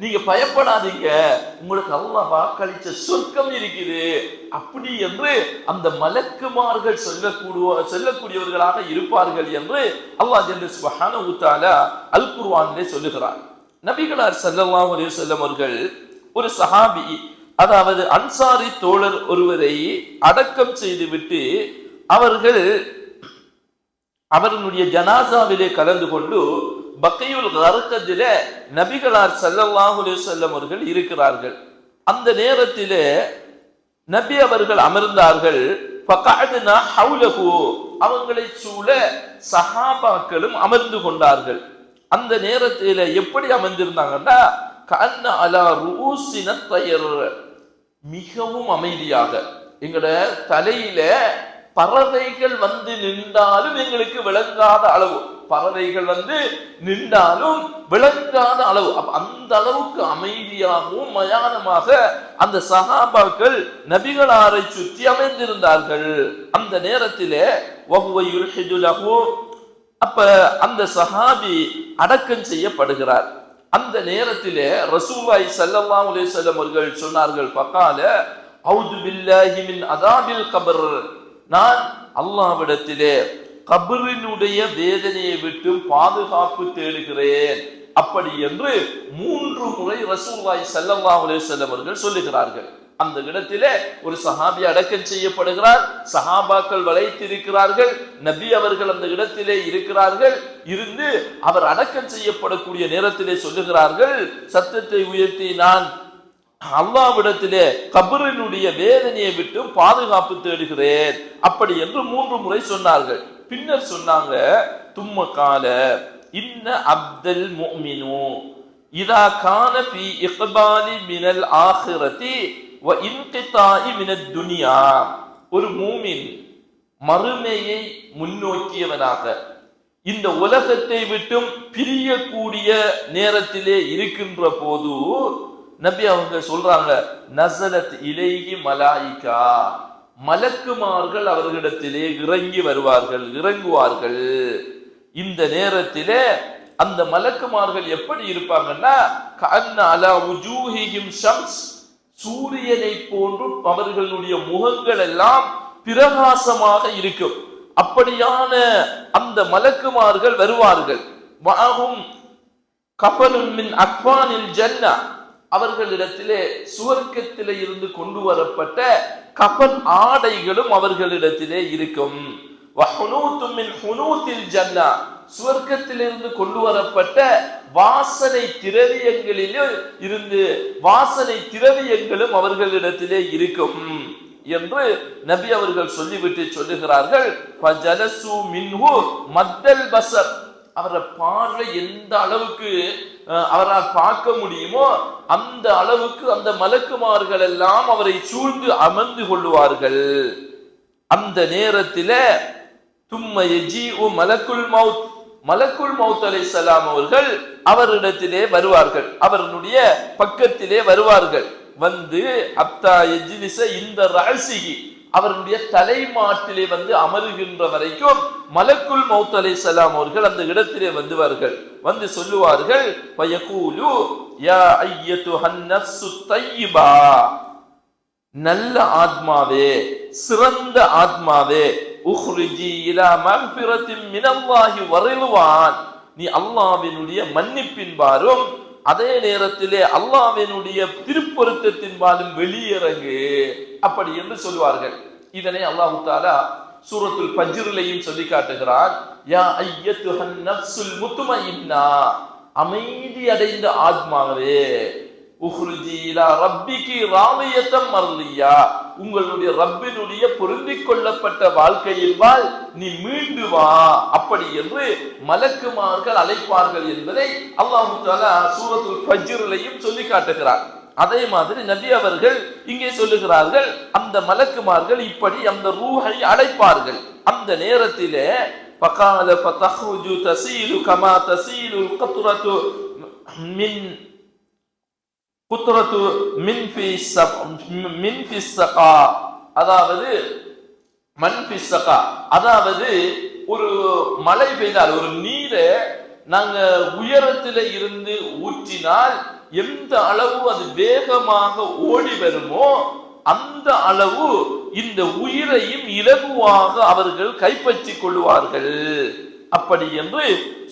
நீங்க பயப்படாதீங்க, உங்களுக்கு அல்லாஹ் வாக்களிச்ச சொர்க்கம் இருக்குது அப்படி என்று அந்த மலக்குமார்கள் சொல்லக்கூடியவர்களாக இருப்பார்கள் என்று அல்லாஹ் ஜல்ல சுப்ஹானஹு வ தஆலா அல் குர்ஆனிலே சொல்லுகிறார். நபிகளார் ஸல்லல்லாஹு அலைஹி வஸல்லம் அவர்கள் ஒரு சஹாபி, அதாவது அன்சாரி தோழர் ஒருவரை அடக்கம் செய்துவிட்டு அவர்கள் அவர்களுடைய ஜனாசாவிலே கலந்து கொண்டு பக்கையுல் கர்கதிலே நபிகளார் ஸல்லல்லாஹு அலைஹி வஸல்லம் அவர்கள் இருக்கிறார்கள். அந்த நேரத்திலே நபி அவர்கள் அமர்ந்தார்கள். ஃபகஅத்னா ஹவுலஹு, அவங்களை சூழ சஹாபாக்களும் அமர்ந்து கொண்டார்கள். அந்த நேரத்திலே எப்படி அமர்ந்திருந்தாங்கன்னா, கஅன்ன அலா ரூஸின தயர், மிகவும் அமைதியாக, எங்கட தலையில பறவைகள் வந்து நின்றாலும் எங்களுக்கு விளங்காத அளவு, பறவைகள் வந்து நின்றாலும் விளங்காத அளவு, அந்த அளவுக்கு அமைதியாகவும் மயானமாக அந்த சஹாபாக்கள் நபிகளாரை சுற்றி அமைந்திருந்தார்கள். அந்த நேரத்திலே வஹுவ யுல்ஹிது லஹு, அப்ப அந்த சஹாபி அடக்கம் செய்யப்படுகிறார். அந்த நேரத்திலே ரசூலுல்லாஹி ஸல்லல்லாஹு அலைஹி வஸல்லம் அவர்கள் சொன்னார்கள், ஃபகால அஊது பில்லாஹி மின் அஸாபில் கப்ர், நான் அல்லாஹ்விடத்திலே கபரினுடைய வேதனையை விட்டு பாதுகாப்பு தேடுகிறேன் அப்படி என்று 3 முறை ரசூலுல்லாஹி ஸல்லல்லாஹு அலைஹி வஸல்லம் அவர்கள் சொல்லுகிறார்கள். அந்த இடத்திலே ஒரு சஹாபி அடக்கம் செய்யப்படுகிறார். சஹாபாக்கள் வளைத்திருக்கிறார்கள். நபி அவர்கள் அந்த இடத்திலே இருக்கிறார்கள். இருந்து அவர் அடக்கம் செய்யப்படக்கூடிய நேரத்திலே சொல்லுகிறார்கள், சத்தத்தை உயர்த்தி, நான் அல்லாஹ்விடத்திலே கபரினுடைய வேதனையை விட்டு பாதுகாப்பு தேடுகிறேன் அப்படி என்று 3 முறை சொன்னார்கள். பின்னர் சொன்னாங்க, தும்ம கால இன்ன அப்தல் முஃமினு இதா கான ஃபீ இக்பாலி மினல் ஆখিরাতি வ இன்கிதாஇ மினத் துன்யா, ஒரு மூமின் மறுமையை முன்னோக்கியவனாக இந்த உலகத்தை விட்டும் பிரியக்கூடிய நேரத்திலே இருக்கின்ற போது நபி அவங்க சொல்றாங்க, நஸலத் இலைஹி மலாயிகா, மலக்குமார்கள் அவர்களிடத்திலே இறங்குவார்கள். இந்த நேரத்திலே அந்த மலக்குமார்கள் எப்படி இருப்பாங்கன்னா, கஅன்ன அலா வுஜூஹிஹிம் ஷம்ஸ், சூரியனை போன்று அவர்களுடைய முகங்கள் எல்லாம் பிரகாசமாக இருக்கும். அப்படியான அந்த மலக்குமார்கள் வருவார்கள். வஅஹும் கஃபனுன் மின் அக்ஃபானில் ஜன்னா, அவர்களிடத்திலே சுவர்க்கத்திலே இருந்து கொண்டு வரப்பட்ட கஃபன் ஆடைகளும் அவர்களிடத்திலே இருக்கும். வஹுனூத்தும் மின் ஹுனூத்தில் ஜன்னா, சுவர்க்கத்திலிருந்து கொண்டு வரப்பட்ட வாசனை திரவியங்களிலே இருந்து வாசனை திரவியங்களும் அவர்களிடத்திலே இருக்கும் என்று நபி அவர்கள் சொல்லிவிட்டு சொல்லுகிறார்கள். ஃபஜலசு மின்ஹு மத்தல் பஸர், அவரை பார்வை எந்த அளவுக்கு அவரால் பார்க்க முடியுமோ அந்த அளவுக்கு அந்த மலக்குமார்கள் எல்லாம் அவரை சூழ்ந்து அமர்ந்து கொள்வார்கள். அந்த நேரத்தில் தும்ம யஜீஉ மலக்குல் மௌத், மலக்குல் மௌத் அலைஹிஸ்ஸலாம் அவர்கள் அவரிடத்திலே வருவார்கள், அவருடைய பக்கத்திலே வருவார்கள். வந்து அப்தா யஜ்லிஸ இந்த ரஅஸிஹி, அவருடைய தலைமாட்டிலே வந்து அமருகின்ற வரைக்கும் மலக்குல் மௌத் அலைஹிஸ்ஸலாம் அவர்கள் அந்த இடத்திலே வந்துவார்கள். வந்து சொல்லுவார்கள், ஃபயகூலு யா அய்யதுஹன் நஃப்ஸு தய்யிபா, நல்ல ஆத்மாவே, சிறந்த ஆத்மாவே, உஹ்ரிஜி இலா மக்ஃபிரத்தின் மினல்லாஹி வரில்வான், நீ அல்லாஹ்வினுடைய மன்னிப்பின் பாரும் அதே நேரத்திலே அல்லாஹ்வினுடைய திருப்பொருத்தத்தின் பாலும் வெளியிறங்கு, அப்படி என்று சொல்வார்கள். இதனை அல்லாஹ் தஆலா சூரத்துல் ஃபஜ்ரிலேயும் சொல்லி காட்டுகிறான். யா அய்யதுஹன் நஃப்ஸுல் முத்மஇன்னா, அமைதி அடைந்த ஆத்மாவே, உஹ்ரிஜி இலா ரப்பிகி ராதியத்தம் மர்லியா, உங்களுடைய ரப்பினுடைய பொருந்திக் கொள்ளப்பட்ட வாழ்க்கையில் வாழ், நீ மீண்டு வா, அப்படி என்று மலக்குமார்கள் அழைப்பார்கள் என்பதை அல்லாஹ் தஆலா சூரத்துல் ஃபஜ்ரிலேயும் சொல்லி காட்டுகிறார். அதே மாதிரி நபி அவர்கள் இங்கே சொல்லுகிறார்கள், அந்த மலக்குமார்கள் இப்படி அந்த ரூஹை அழைப்பார்கள். அந்த நேரத்திலே ஃபகால ஃபதஹ்ருஜு தஸீலு கமா தஸீலுல் கத்ரத்து மின் குத்ரத்து மின் ஃபி ஸகா, அதாவது மன் ஃபி ஸகா, அதாவது ஒரு மழை பெய்தால் ஒரு நீரை நாங்க உயரத்தில் இருந்து ஊற்றினால் எந்த அளவு அது வேகமாக ஓடி வருமோ அந்த அளவு இந்த உயிரையும் இலகுவாக அவர்கள் கைப்பற்றிக் கொள்வார்கள், அப்படி என்று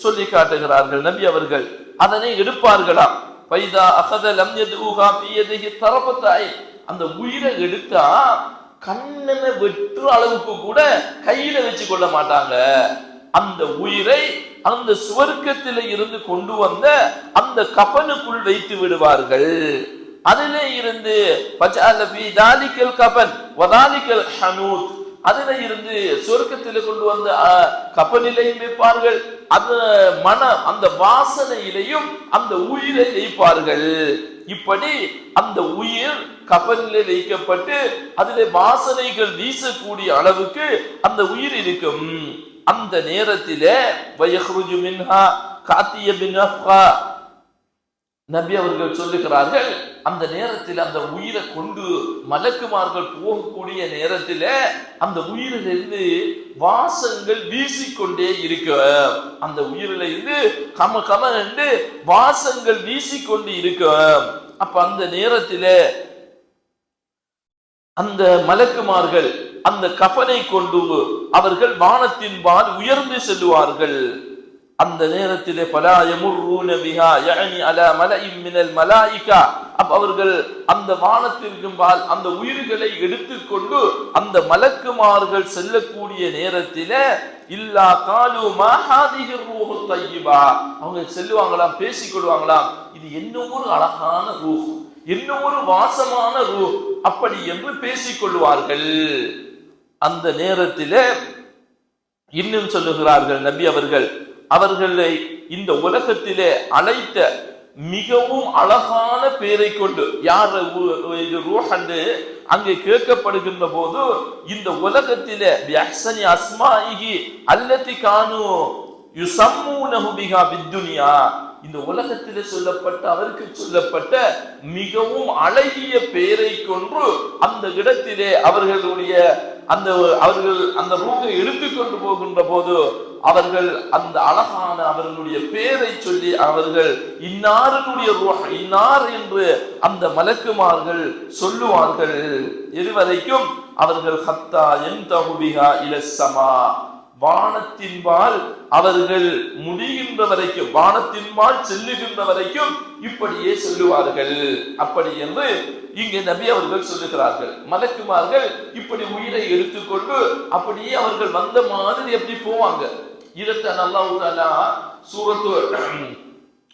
சொல்லி காட்டுகிறார்கள் நபி அவர்கள். அதனை எடுப்பார்களாம். பைதா அகத லம் யதுஹா ஃபீ யதிஹி தரஃபத் ஐன், அந்த உயிரை எடுத்தா கண்ணனை வெற்று அளவுக்கு கூட கையில வச்சு கொள்ள மாட்டாங்க. அந்த உயிரை அந்த சுவர்க்கத்தில இருந்து கொண்டு வந்த அந்த கஃபனுக்குள் வைத்து விடுவார்கள். அதிலே இருந்து ஃபஜஅல ஃபீ தாலிகல் கஃபன் வ தாலிகல் ஹனூத், அதிலே இருந்து சுவர்க்கத்தில் கொண்டு வந்த கஃபனிலையும் வைப்பார்கள், அந்த வாசனையிலையும் அந்த உயிரை வைப்பார்கள். இப்படி அந்த உயிர் கஃபனிலே வைக்கப்பட்டு அதிலே வாசனைகள் வீசக்கூடிய அளவுக்கு அந்த உயிர் இருக்கும். அந்த நேரத்திலே வயஹ்ருஜு மின்ஹா காத்திய பின் அஃகா, நபி அவர்கள் சொல்லுகிறார்கள், அந்த நேரத்தில் அந்த உயிரை கொண்டு மலக்குமார்கள் போகக்கூடிய நேரத்தில் அந்த உயிரிலிருந்து வாசங்கள் வீசிக்கொண்டே இருக்க, அந்த உயிரிலிருந்து கம கம என்று வாசங்கள் வீசிக்கொண்டு இருக்க. அப்ப அந்த நேரத்தில் அந்த மலக்குமார்கள் அந்த கஃபனை கொண்டு அவர்கள் வானத்தின் பால் உயர்ந்து செல்வார்கள். அந்த நேரத்திலே ஃபலா யமுர்ரூன பிஹா யஅனி அலா மலஇம் மினல் மலாயிகா, அவர்கள் அந்த வானத்திற்கும் பால் அந்த உயிர்களை எடுத்துக்கொண்டு அந்த மலக்குமார்கள் செல்லக்கூடிய நேரத்திலே இல்லா காலு மா ஹாதிஹி ரூஹு தய்யிபா, அவங்க செல்லுவாங்களாம், பேசிக்கொள்வாங்களாம், இது என்ன ஒரு அழகான ரூஹ், என்ன ஒரு வாசமான ரூஹ், அப்படி என்று பேசிக்கொள்வார்கள். அந்த நேரத்திலே இன்னும் சொல்லுகிறார்கள் நபி அவர்கள், அவர்களை இந்த உலகத்திலே அழைத்த மிகவும் அழகான பெயரை கொண்டு, யார் இது ரூஹ் அங்கே கேட்கப்படுகின்ற போது, இந்த உலகத்திலே பிஅஹ்ஸனி அஸ்மாஇஹி அல்லதி கானு யுஸம்மூனஹு பிஹா பித்துன்யா, இந்த உலகத்திலே சொல்லப்பட்ட அவருக்கு சொல்லப்பட்ட மிகவும் அழகிய பெயரை கொன்று அந்த இடத்திலே அவர்களுடைய அவர்கள் அந்த ரூஹை எடுத்துக்கொண்டு போகின்ற போது அவர்கள் அந்த அழகான அவர்களுடைய பெயரை சொல்லி அவர்கள் இன்னாருடைய ரூஹ் இன்னார் என்று அந்த மலக்குமார்கள் சொல்லுவார்கள். இதுவரைக்கும் அவர்கள் ஹத்தா யன்தஹு பிஹா இலஸ்ஸமா, வானத்தின்பால் அவர்கள் முடிகின்ற வரைக்கும், வானத்தின்பால் செல்லுகின்ற வரைக்கும் இப்படியே சொல்லுவார்கள். அப்படி என்று இங்கே நபி அவர்கள் சொல்லுகிறார்கள். மலக்குமார்கள் இப்படி உயிரை எடுத்துக்கொண்டு அப்படியே அவர்கள் வந்த மாதிரி எப்படி போவாங்க. இதற்கு அல்லாஹ் தஆலா சூரத்து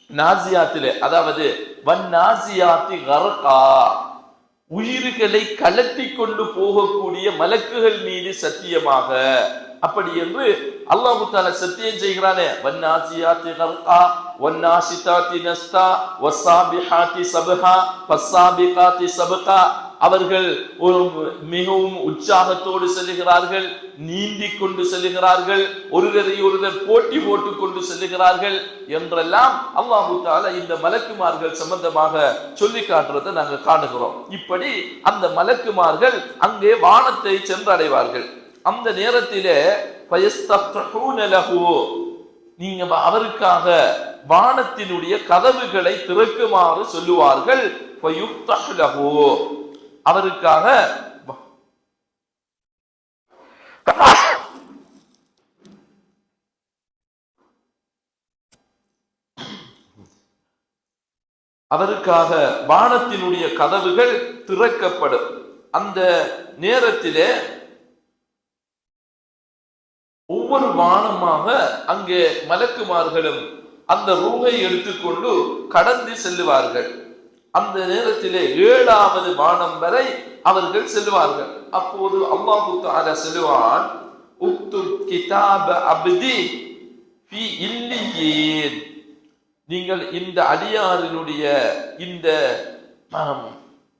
நாசியாத்திலே, அதாவது வன்னாசியாத்தி கர்கா, உயிர்களை கலட்டி கொண்டு போகக்கூடிய மலக்குகள் மீது சத்தியமாக, அப்படி என்று அல்லாஹ் தஆலா சத்தியம் செய்கிறானே. வன்னாசியாத்தி கர்கா வன்னாசிதாத்தி நஸ்தா வஸ்ஸாபிஹாத்தி சப்ஹா ஃபஸ்ஸாபிகாத்தி சப்கா. அவர்கள் ஒரு மிகவும் உற்சாகத்தோடு செல்லுகிறார்கள், நீந்தி கொண்டு செல்லுகிறார்கள், ஒருவரை ஒருவர் போட்டி போட்டுக் கொண்டு செல்லுகிறார்கள் என்றெல்லாம் அல்லாஹ் தஆலா இந்த மலக்குமார்கள் சம்பந்தமாக சொல்லி காட்டுறதை நாங்கள் காணுகிறோம். இப்படி அந்த மலக்குமார்கள் அங்கே வானத்தை சென்றடைவார்கள். அந்த நேரத்திலே நீங்க அவருக்காக வானத்தினுடைய கதவுகளை திறக்குமாறு சொல்லுவார்கள். அவருக்காக வானத்தினுடைய கதவுகள் திறக்கப்படும். அந்த நேரத்திலே ஒவ்வொரு வானமாக அங்கே மலக்குமார்களும் அந்த ரூஹை எடுத்துக்கொண்டு கடந்து செல்லுவார்கள். அந்த நேரத்திலே 7வது வானம் வரை அவர்கள் செல்வார்கள். அப்போது அல்லாஹ் தஆலா சொல்லுவான், உக்துப் கிதாப அப்தி ஃபீ இல்லியீன், நீங்கள் இந்த அடியாரினுடைய இந்த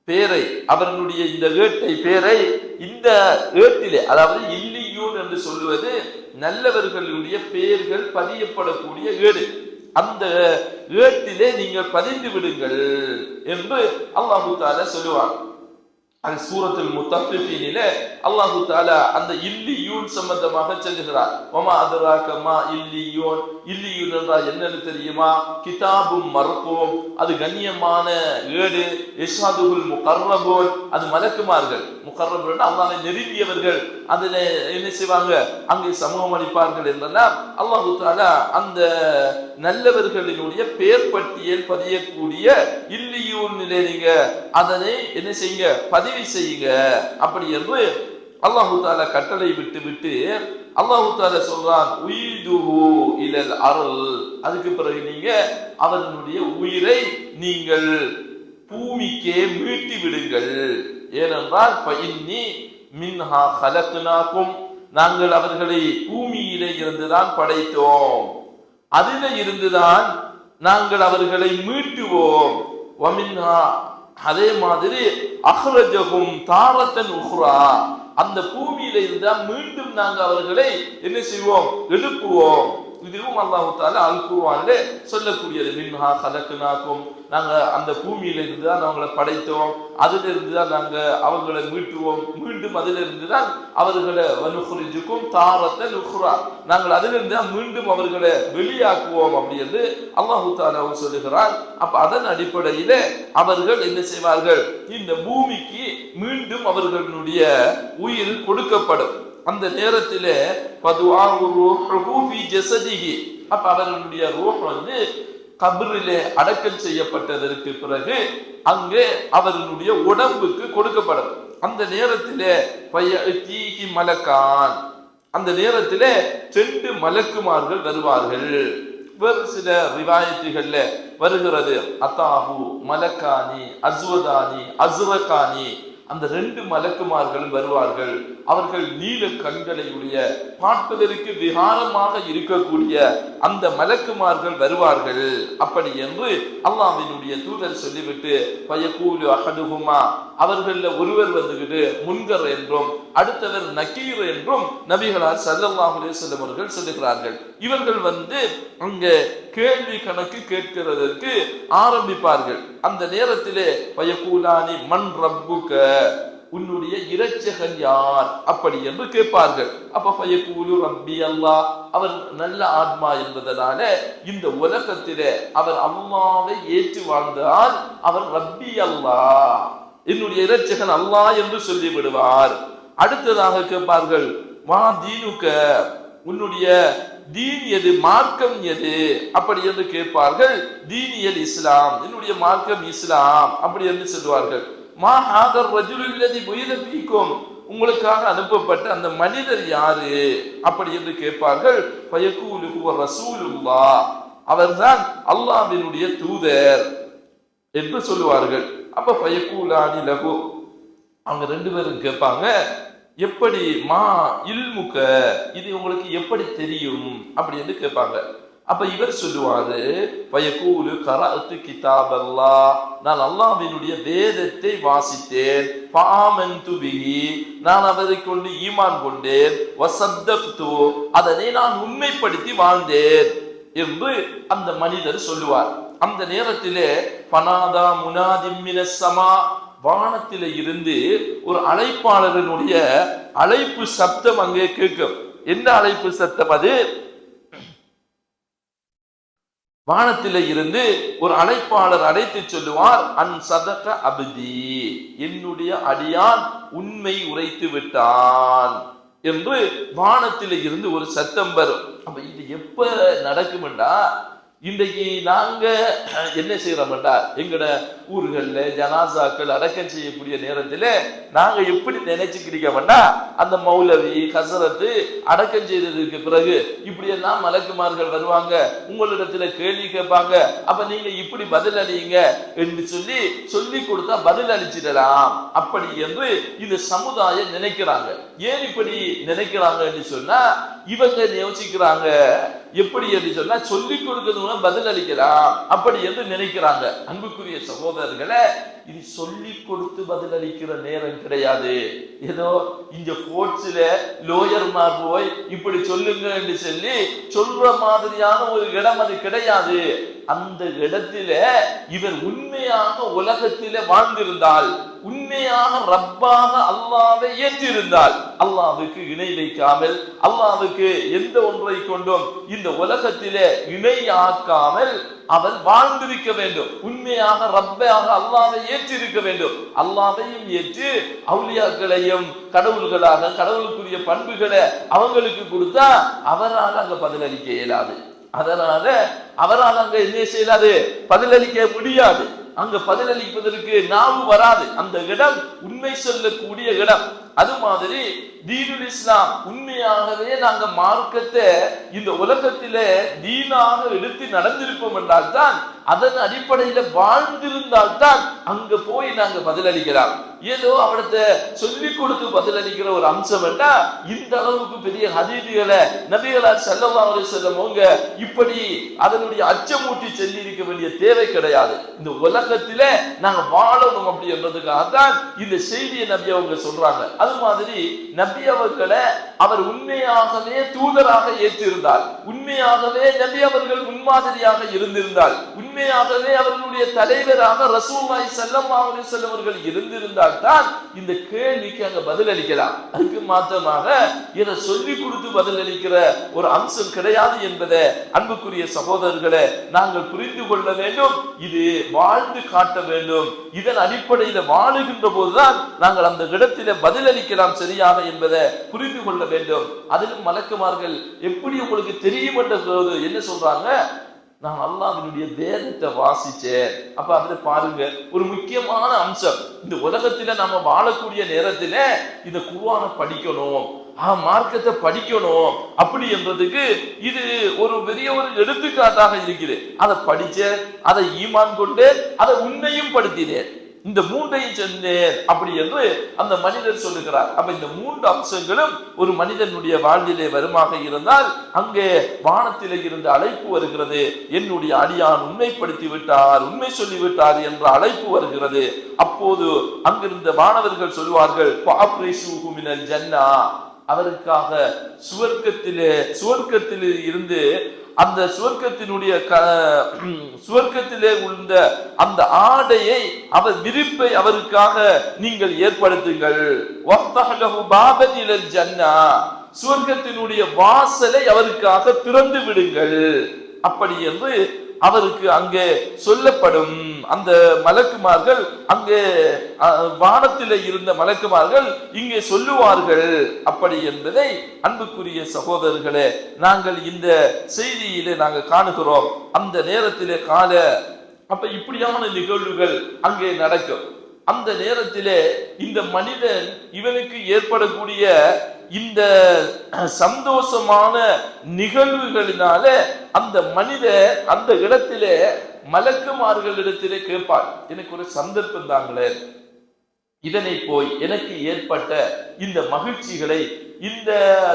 பேரை, அவர்களுடைய இந்த ஏட்டை பேரை இந்த ஏட்டிலே, அதாவது இல்லியூன் என்று சொல்லுவது நல்லவர்களுடைய பெயர்கள் பதியப்படக்கூடிய ஏடு, அந்த ஏட்டிலே நீங்கள் பதிந்து விடுங்கள் என்று அல்லாஹு தஆலா சொல்லுவார். அந்த சூரத்துல் முத்தஃபிஃபீனிலே அல்லாஹு தஆலா அந்த இல்லியூன் சம்பந்தமாக சொல்லுகிறார். வமா அத்ராக மா இல்லியூன், இல்லியூன் என்றால் என்னன்னு தெரியுமா? கிதாபும் மர்கூம், அது கண்ணியமான ஏடு. இஸ்ஹாதுல் முகர்ரபூன், அது மலக்குமார்கள். முகர்ரபூன் அல்லாஹ்வை நெருங்கியவர்கள். அதுல என்ன செய்வாங்க? அங்கே சமூகம் அளிப்பார்கள் என்றெல்லாம் அல்லாஹு தஆலா அந்த நல்லவர்களினுடைய பெயர் பட்டியல் பதியக்கூடிய இல்லியூனிலே நீங்க அதனை என்ன செய்யுங்க? பதிவு செய்யுங்க. அப்படி என்று அல்லாஹு தஆலா கட்டளை விட்டு அல்லாஹு தஆலா சொல்றான், உய்துஹு இலல் அர்ல், அதுக்கு பிறகு நீங்க அவர்களுடைய உயிரை நீங்கள் பூமிக்கே மீட்டி விடுங்கள். ஏனென்றால் ஃபஇன்னி மின்ஹா ஹலக்னாகும், நாங்கள் அவர்களை பூமியிலே இருந்துதான் படைத்தோம், அதிலே இருந்துதான் நாங்கள் அவர்களை மீட்டுவோம். வமின்ஹா, அதே மாதிரி அஹ்ரஜஹும் தாரத்தன் உஹ்ரா, அந்த பூமியில இருந்தா மீண்டும் நாங்கள் அவர்களை என்ன செய்வோம்? எழுப்புவோம். இதுவும் அல்லாஹ் தஆலா அல் குர்ஆனிலே சொல்லக்கூடியது. மின்ஹா ஹலக்னாகும், நாங்க அந்த பூமியில இருந்து தான் அவங்களை படைத்தோம், அதில் இருந்து தான் நாங்க அவர்களை மீட்டுவோம், மீண்டும் அதிலிருந்து தான் அவர்களை வனுஹ்ரிஜுக்கும் தாரத்தன் உஹ்ரா, நாங்கள் அதிலிருந்து தான் மீண்டும் அவர்களை வெளியாக்குவோம் அப்படி என்று அல்லாஹ் தஆலா சொல்லுகிறார். அப்ப அதன் அடிப்படையில அவர்கள் என்ன செய்வார்கள்? இந்த பூமிக்கு மீண்டும் அவர்களுடைய உயிர் கொடுக்கப்படும். அந்த நேரத்திலே அப்ப அவர்களுடைய ரூஹ் வந்து கபரிலே அடக்கம் செய்யப்பட்டதற்கு பிறகு அங்கே அவர்களுடைய உடம்புக்கு கொடுக்கப்படும். அந்த நேரத்திலே மலக்கான், அந்த நேரத்திலே 2 மலக்குமார்கள் வருவார்கள். வேறு சில ரிவாயத்துகள்ல வருகிறது, அத்தாஹு மலக்கானி அஸ்வதானி அஸ்ரகானி, அந்த 2 மலக்குமார்களும் வருவார்கள். அவர்கள் நீல கண்களை உடைய, பார்ப்பதற்கு விகாரமாக இருக்கக்கூடிய அந்த மலக்குமார்கள் வருவார்கள். அப்படி என்று அல்லாஹ்வினுடைய தூதர் சொல்லிவிட்டு, ஃபயகூலு அஹதுஹுமா, அவர்கள ஒருவர் வந்துகிட்டு முன்கர் என்றும் அடுத்தவர் நக்கீர் என்றும் நபிகளார் ஸல்லல்லாஹு அலைஹி வஸல்லம் அவர்கள் சொல்லுகிறார்கள். இவர்கள் அங்க கேள்வி கணக்கு கேட்கிறதற்கு ஆரம்பிப்பார்கள். அந்த நேரத்திலே ஃபயகூலானி மன் ரப்புக, உன்னுடைய இரட்சகன் யார் அப்படி என்று கேட்பார்கள். அப்ப ஃபயகூலு ரப்பி அல்லாஹ், அவர் நல்ல ஆத்மா என்பதனால இந்த உலகத்திலே அவர் அல்லாஹ்வை ஏற்று வாழ்ந்தால் அவர் ரப்பி அல்லாஹ், என்னுடைய இரட்சகன் அல்லாஹ் என்று சொல்லி விடுவார். அடுத்ததாக கேட்பார்கள் மா தீனுக, உன்னுடைய தீன் எது, மார்க்கம் எது அப்படி என்று கேட்பார்கள். தீனியல் இஸ்லாம், என்னுடைய மார்க்கம் இஸ்லாம் அப்படி என்று சொல்வார்கள். மா ஹாதர் ரஜுலுல் லதி புயித ஃபீக்கும், உங்களுக்காக அனுப்பப்பட்ட அந்த மனிதர் யாரு அப்படி என்று கேட்பார்கள். ஃபயகூலு ஹுவ ரசூலுல்லாஹ், அவர்தான் அல்லாஹ்வினுடைய தூதர் என்று சொல்லுவார்கள். அப்ப ஃபயகூலானி லஹு, அவங்க ரெண்டு பேரும் கேட்பாங்க, எப்படி மா இல்முக, இது உங்களுக்கு எப்படி தெரியும் அப்படி என்று கேட்பாங்க. அப்ப இவர் சொல்லுவாரு ஃபயகூலு கரஅத்து கிதாபல்லாஹ், நான் அல்லாஹ்வினுடைய வேதத்தை வாசித்தேன். ஃபஆமன்து பிஹி, நான் அதை கொண்டு ஈமான் கொண்டேன். வஸத்தக்து, அதனை நான் உண்மைப்படுத்தி வாழ்ந்தேன் என்று அந்த மனிதர் சொல்லுவார். அந்த நேரத்திலே ஃபனாதா முனாதிம் மினஸ் ஸமா, வானத்திலே இருந்து ஒரு அழைப்பாளரனுடைய அழைப்பு சப்தம் அங்கே கேட்கும். என்ன அழைப்பு சத்தம் அது? வானத்திலே இருந்து ஒரு அழைப்பாளர் அழைத்து சொல்லுவார், அன் சதக அப்தி, என்னுடைய அடியான் உண்மை உரைத்து விட்டான் என்று வானத்திலே இருந்து ஒரு சத்தம் வரும். அப்ப இது எப்ப நடக்கும்டா, இன்றைக்கு நாங்க என்ன செய்யறோம்டா, எங்கட ஊர்கள்ல ஜனாசாக்கள் அடக்கம் செய்யக்கூடிய நேரத்துல நாங்க எப்படி நினைச்சுக்கிறோம்டா, அந்த மௌலவி ஹசரத்து அடக்கம் செய்ததுக்கு பிறகு இப்படி எல்லாம் மலக்குமார்கள் வருவாங்க, உங்களிடத்துல கேள்வி கேட்பாங்க, அப்ப நீங்க இப்படி பதில் அளிங்க என்று சொல்லி கொடுத்தா பதில் அளிச்சிடலாம் அப்படி என்று இந்த சமுதாயம் நினைக்கிறாங்க. ஏன் இப்படி நினைக்கிறாங்க என்று சொன்னா, இவங்க யோசிக்கிறாங்க எப்படி என்று சொன்னா சொல்லிக் கொடுக்கிறது பதில் அளிக்கலாம் அப்படி என்று நினைக்கிறாங்க. அன்புக்குரிய சகோதரர்களே, இது சொல்லி கொடுத்து பதில் அளிக்கிற நேரம் கிடையாது. ஏதோ இங்க கோர்ட்ஸ்ல லோயர்மார் போய் இப்படி சொல்லுங்க என்று சொல்லி சொல்ற மாதிரியான ஒரு இடம் அது கிடையாது. அந்த இடத்தில இவர் உண்மையாக உலகத்திலே வாழ்ந்திருந்தால், உண்மையாக ரப்பாக அல்லாஹ்வை ஏற்றிருந்தால், அல்லாஹ்வுக்கு இணை வைக்காமல், அல்லாஹ்வுக்கு எந்த ஒன்றை கொண்டும் இந்த உலகத்திலே இணை ஆக்காமல் அவர் வாழ்ந்திருக்க வேண்டும். உண்மையாக ரப்பாக அல்லாஹ்வை ஏற்றிருக்க வேண்டும். அல்லாஹ்வையும் ஏற்று அவுலியாக்களையும் கடவுள்களாக கடவுளுக்குரிய பண்புகளை அவங்களுக்கு கொடுத்தா அவரால் அங்க பதிலளிக்க இயலாது. அதனால அவரால் அங்க என்ன செய்யலாது, பதிலளிக்க முடியாது. அங்க பதிலளிப்பதற்கு நாவு வராது. அந்த இடம் உண்மை சொல்லக்கூடிய இடம். அது மாதிரி தீனுல் இஸ்லாம், உண்மையாகவே நாங்க மார்க்கத்தை இந்த உலகத்தில தீனாக எடுத்து நடந்திருப்போம் என்றால் தான், அதன் அடிப்படையில வாழ்ந்திருந்தால் தான் அங்க போய் நாங்க பதிலளிக்கலாம். ஏதோ அவடத்தை சொல்லிக் கொடுத்து பதிலளிக்கிற ஒரு அம்சம் என்றா, இந்த அளவுக்கு பெரிய ஹதீதுகளை நபிகளார் ஸல்லல்லாஹு அலைஹி வஸல்லம் அவங்க இப்படி அதனுடைய அச்சமூட்டி சொல்லி இருக்க வேண்டிய தேவை கிடையாது. இந்த உலகத்தில நாங்க வாழணும் அப்படி என்றதுக்காக தான் இந்த செய்தியை நபி அவங்க சொல்றாங்க. அது மாதிரி நபி அவர்களை அவர் உண்மையாகவே தூதராக ஏற்றிருந்தால், உண்மையாகவே நபி அவர்கள் முன்மாதிரியாக இருந்திருந்தால், உண்மையாகவே அவர்களுடைய தலைவராக ரசூலுல்லாஹி ஸல்லல்லாஹு அலைஹி வஸல்லம் அவர்கள் இருந்திருந்தால் தான் இந்த கேள்விக்கு அங்க பதில் அளிக்கலாம். அதுக்கு மாற்றமாக இதை சொல்லிக் கொடுத்து பதில் அளிக்கிற ஒரு அம்சம் கிடையாது என்பதை அன்புக்குரிய சகோதரர்களை நாங்கள் புரிந்து கொள்ள வேண்டும். இது வாழ்ந்து காட்ட வேண்டும். இதன் அடிப்படையில் வாழுகின்ற போதுதான் நாங்கள் அந்த இடத்திலே பதிலளிக்கலாம் சரியாக என்பதை புரிந்து கொள்ள வேண்டும். அதிலும் மலக்குமார்கள் எப்படி உங்களுக்கு தெரியும் என்ற என்ன சொல்றாங்க, நான் அல்லாஹ்வினுடைய வேதத்தை வாசிச்சேன். அப்ப அதுல பாருங்க ஒரு முக்கியமான அம்சம், இந்த உலகத்துல நம்ம வாழக்கூடிய நேரத்துல இந்த குர்ஆனை படிக்கணும், மார்க்கத்தை படிக்கணும் அப்படி என்றதுக்கு இது ஒரு பெரிய ஒரு எடுத்துக்காட்டாக இருக்குது. அதை படிச்சேன், அதை ஈமான் கொண்டேன், அதை உன்னையும் படுத்தினேன். இந்த மூன்றையும் சென்றேன் அப்படி என்று அந்த மனிதர் சொல்லுகிறார். அப்ப இந்த மூன்று அம்சங்களும் ஒரு மனிதனுடைய வாழ்விலே வருமாக இருந்தால் அங்கே வானத்திலே இருந்து அழைப்பு வருகிறது. என்னுடைய அடியான் உண்மைப்படுத்தி விட்டார், உண்மை சொல்லிவிட்டார் என்ற அழைப்பு வருகிறது. அப்போது அங்கிருந்த மாணவர்கள் சொல்வார்கள், அவருக்காக சுவர்க்கத்திலே இருந்து அந்த சுவர்க்கத்திலே உள்ள அந்த ஆடையை அவர் விரிப்பை அவருக்காக நீங்கள் ஏற்படுத்துங்கள். சுவர்க்கத்தினுடைய வாசலை அவருக்காக திறந்து விடுங்கள் அப்படி என்று அவருக்கு அங்கே சொல்லப்படும். அந்த மலக்குமார்கள் அங்கே வானத்திலே இருந்த மலக்குமார்கள் இங்கே சொல்லுவார்கள் அப்படி என்பதை அன்புக்குரிய சகோதரர்களே நாங்கள் இந்த செய்தியிலே நாங்கள் காணுகிறோம். அந்த நேரத்திலே அப்ப இப்படியான நிகழ்வுகள் அங்கே நடக்கும். அந்த நேரத்திலே இந்த மனிதன் இவனுக்கு ஏற்படக்கூடிய இந்த சந்தோஷமான நிகழ்வுகளினால அந்த மனிதர் அந்த இடத்திலே மலக்குமார்களிடத்திலே கேட்பார், எனக்கு ஒரு சந்தர்ப்பம் தாங்களே, இதனை போய் எனக்கு ஏற்பட்ட இந்த மகிழ்ச்சிகளை இந்த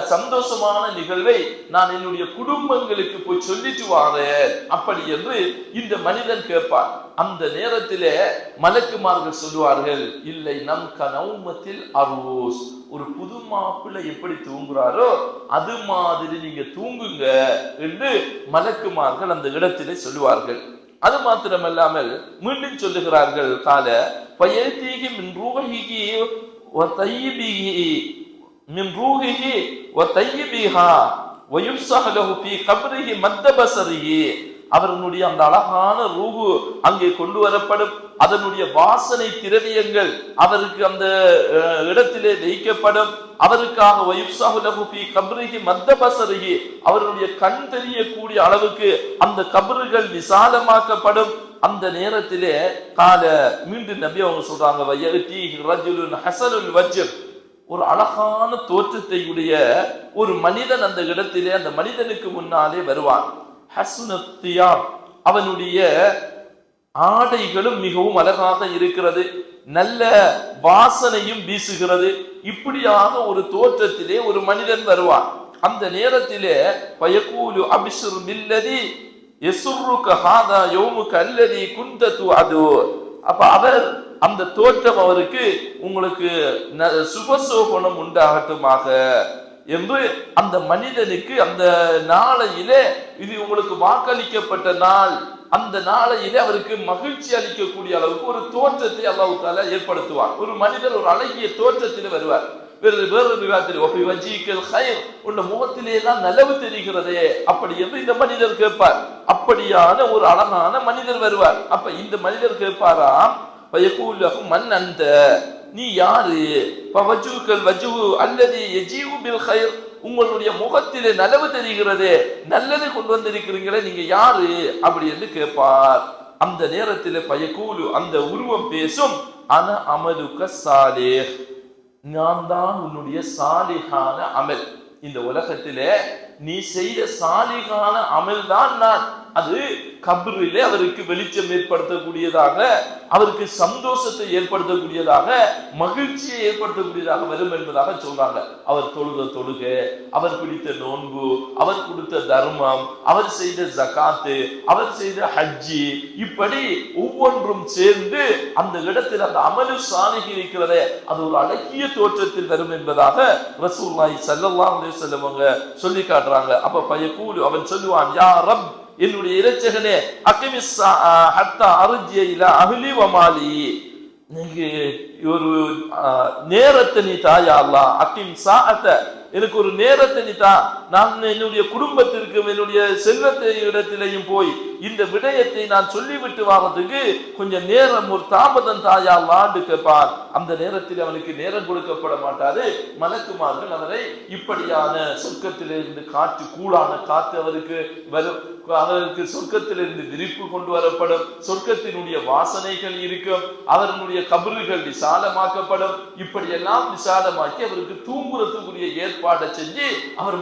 சந்தோஷமான நிகழ்வை நான் என்னுடைய குடும்பங்களுக்கு போய் சொல்லிட்டு வாரேன் அப்படி என்று இந்த மனிதன் கேட்பார். அந்த நேரத்திலே மலக்குமார்கள் சொல்லுவார்கள், இல்லை நம் கனவுமத்தில் அரூஸ், ஒரு புது மாப்பிள்ளை எப்படி தூங்குறாரோ அது மாதிரி நீங்க தூங்குங்க என்று மலக்குமார்கள் அந்த இடத்திலே சொல்லுவார்கள். அது மாத்திரமல்லாமல் மீண்டும் சொல்லுகிறார்கள், கால பயத்தீகி மின் ரூஹிகி வதையிபிஹி மின் ரூஹிகி வதையிபிஹா வயுஃஸஹு லஹு ஃபீ கப்ரிஹி மத்தபஸரிஹி, அவர்களுடைய அந்த அழகான ரூஹு அங்கே கொண்டு வரப்படும். அதனுடைய வாசனை திரவியங்கள் அவருக்கு அந்த இடத்திலே வைக்கப்படும். அவருக்காக வயுஃஸஹு லஹு ஃபீ கப்ரிஹி மத்தபஸரிஹி, அவருடைய கண் தெரியக்கூடிய அளவுக்கு அந்த கபறுகள் விசாலமாக்கப்படும். அந்த நேரத்திலே மீண்டும் நபி அவங்க சொல்றாங்க, வயதீஹி ரஜுலுன் ஹஸனுல் வஜ்ஹ், ஒரு அழகான தோற்றத்தை உடைய ஒரு மனிதன் அந்த இடத்திலே அந்த மனிதனுக்கு முன்னாலே வருவான். அவனுடைய ஆடைகளும் மிகவும் அழகாக இருக்கிறது, நல்ல வாசனையும் வீசுகிறது. இப்படியாக ஒரு தோற்றத்திலே ஒரு மனிதன் வருவான். அந்த நேரத்திலே பயகூலு அபிஷர் பில்லதி யசுர்ருக ஹாதா யௌமுக அல்லதி குன்த துஅது, அப்ப அவர் அந்த தோற்றம் அவருக்கு உங்களுக்கு சுபசோபனம் உண்டாகட்டுமாக என்று அந்த மனிதனுக்கு அந்த நாளையிலே, இது உங்களுக்கு வாக்களிக்கப்பட்ட நாள், அந்த நாளையிலே அவருக்கு மகிழ்ச்சி அளிக்கக்கூடிய அளவுக்கு ஒரு தோற்றத்தை அல்லாஹ் தஆலா ஏற்படுத்துவார். ஒரு மனிதர் ஒரு அழகிய தோற்றத்தில் வருவார். வேறொரு முகத்திலே எல்லாம் நலவு தெரிகிறதே அப்படி என்று இந்த மனிதர் கேட்பார். அப்படியான ஒரு அழகான மனிதர் வருவார். அப்ப இந்த மனிதர் கேட்பாராம், மன் அந்த, நீ யாரு, உங்களுடைய முகத்திலே நலவு தெரிகிறதே, நல்லது கொண்டு வந்திருக்கிறீங்களே, நீங்க யாரு அப்படி என்று கேட்பார். அந்த நேரத்தில் பயக்கூலு, அந்த உருவம் பேசும், அன அமலுக சாலிஹ், நான் தான் உன்னுடைய சாலிகான அமல். இந்த உலகத்திலே நீ செய்த சாலிகான அமல் தான் நான். அது கபரிலே அவருக்கு வெளிச்சம் ஏற்படுத்தக்கூடியதாக, அவருக்கு சந்தோஷத்தை ஏற்படுத்தக்கூடியதாக, மகிழ்ச்சியை ஏற்படுத்தக்கூடியதாக வரும் என்பதாக சொல்றாங்க. அவர் தொழுகை, அவர் பிடித்த நோன்பு, அவர் கொடுத்த தர்மம், அவர் செய்த ஜகாத்து, அவர் செய்த ஹஜ்ஜி, இப்படி ஒவ்வொன்றும் சேர்ந்து அந்த இடத்தில் அந்த அமலு சாலிஹ் இருக்கிறதே அது ஒரு அழகிய தோற்றத்தில் வரும் என்பதாக ரசூலுல்லாஹி ஸல்லல்லாஹு அலைஹி வஸல்லம் அவங்க சொல்லி காட்டுறாங்க. அப்ப பயகூலு, அவன் சொல்லுவான், யா ரப், என்னுடைய இறைச்சகனே, அகிமிஸ்ஸா ஹத்தா அர்ஜிய இலா அஹ்லி வ மாலி, நீங்க ஒரு நேரத்தை நீ தாயா அல்லாஹ், அகிம் சாஅத, எனக்கு ஒரு நேரத்தை நீ தா, நான் என்னுடைய குடும்பத்திற்கும் என்னுடைய செல்வத்தை இடத்திலையும் போய் இந்த விடயத்தை நான் சொல்லிவிட்டு வாரத்துக்கு கொஞ்சம் நேரம், ஒரு தாமதம் தாயா அல்லாஹ்னு கேட்பான். அந்த நேரத்தில் அவனுக்கு நேரம் கொடுக்கப்பட மாட்டாது. மலக்குமார்கள் அவரை இப்படியான சொர்க்கத்திலிருந்து காற்று, கூலான காற்று அவருக்கு வரும். அவருக்கு சொர்க்கத்திலிருந்து விரிப்பு கொண்டு வரப்படும். சொர்க்கத்தினுடைய வாசனைகள் இருக்கும். அவர்களுடைய கபறுகள் விசால விசாலமாக்கப்படும். இப்படியெல்லாம் விசாலமாக்கி அவருக்கு தூங்குறதுக்குரிய ஏற்பாடை செஞ்சு அவர்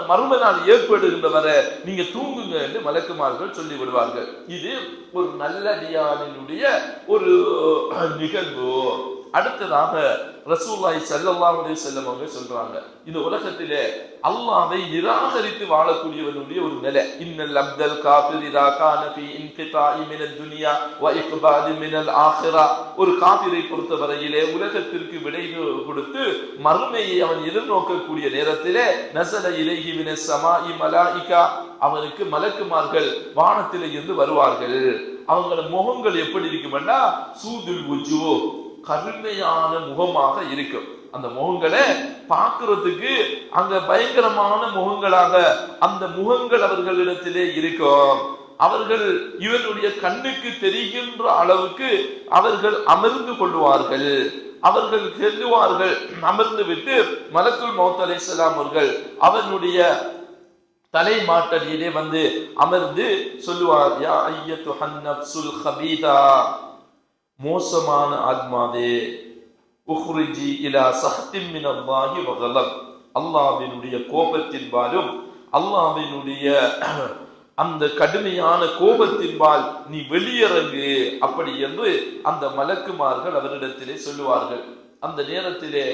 மறுமை நாள் ஏற்படுகின்ற வர நீங்க தூங்குங்க என்று மலக்குமார்கள் சொல்லி விடுவார்கள். இது ஒரு நல்லடியானினுடைய ஒரு நிகழ்வு. அடுத்ததாக ரசூலுல்லாஹி ஸல்லல்லாஹு அலைஹி வஸல்லம் அவங்க சொல்றாங்க, இந்த உலகத்திலே அல்லாஹ்வை நிராகரித்து வாழக்கூடியவனுடைய ஒரு நிலை. இன்னல் அப்தல் காஃபிர் இதா கான ஃபீ இன்கிதாஇ மினத் துன்யா வ இக்பாலி மினல் ஆখিরা. ஒரு காஃபிரை பொறுத்தவரையிலே உலகத்திற்கு விடை கொடுத்து மறுமையை அவன் எதிர்நோக்கக்கூடிய நேரத்திலே நஸல இலைஹி மினஸ் ஸமாஇ மலாயிகா, அவனுக்கு மலக்குமார்கள் வானத்திலே இருந்து வருவார்கள். அவங்கள முகங்கள் எப்படி இருக்கும்னா சூதுல் வுஜூ, கருமையான முகமாக இருக்கும். அந்த முகங்களை பார்க்கிறதுக்கு அங்க பயங்கரமான முகங்களாக அந்த முகங்கள் அவர்களிடத்திலே இருக்கும். அவர்கள் இவனுடைய கண்ணுக்கு தெரிகின்ற அளவுக்கு அவர்கள் அமர்ந்து கொள்வார்கள். அவர்கள் செல்லுவார்கள். அமர்ந்து விட்டு மலக்குல் மௌத் அலைஹிஸ்ஸலாம் அவர்கள் அவனுடைய தலை மாட்டடியிலே வந்து அமர்ந்து சொல்லுவார், யா அய்யத்துஹன் நஃப்ஸுல் கபீதா, மோசமான ஆத்மாவே, உக்ரிஜி இலா சஹ்தின் மினல்லாஹி வ கலப், அல்லாஹ்வினுடைய கோபத்தின்பாலும் அல்லாஹ்வினுடைய அந்த கடுமையான கோபத்தின்பால் நீ வெளியிறங்கு, அப்படி என்று அந்த மலக்குமார்கள் அவரிடத்திலே சொல்லுவார்கள். அந்த நேரத்திலே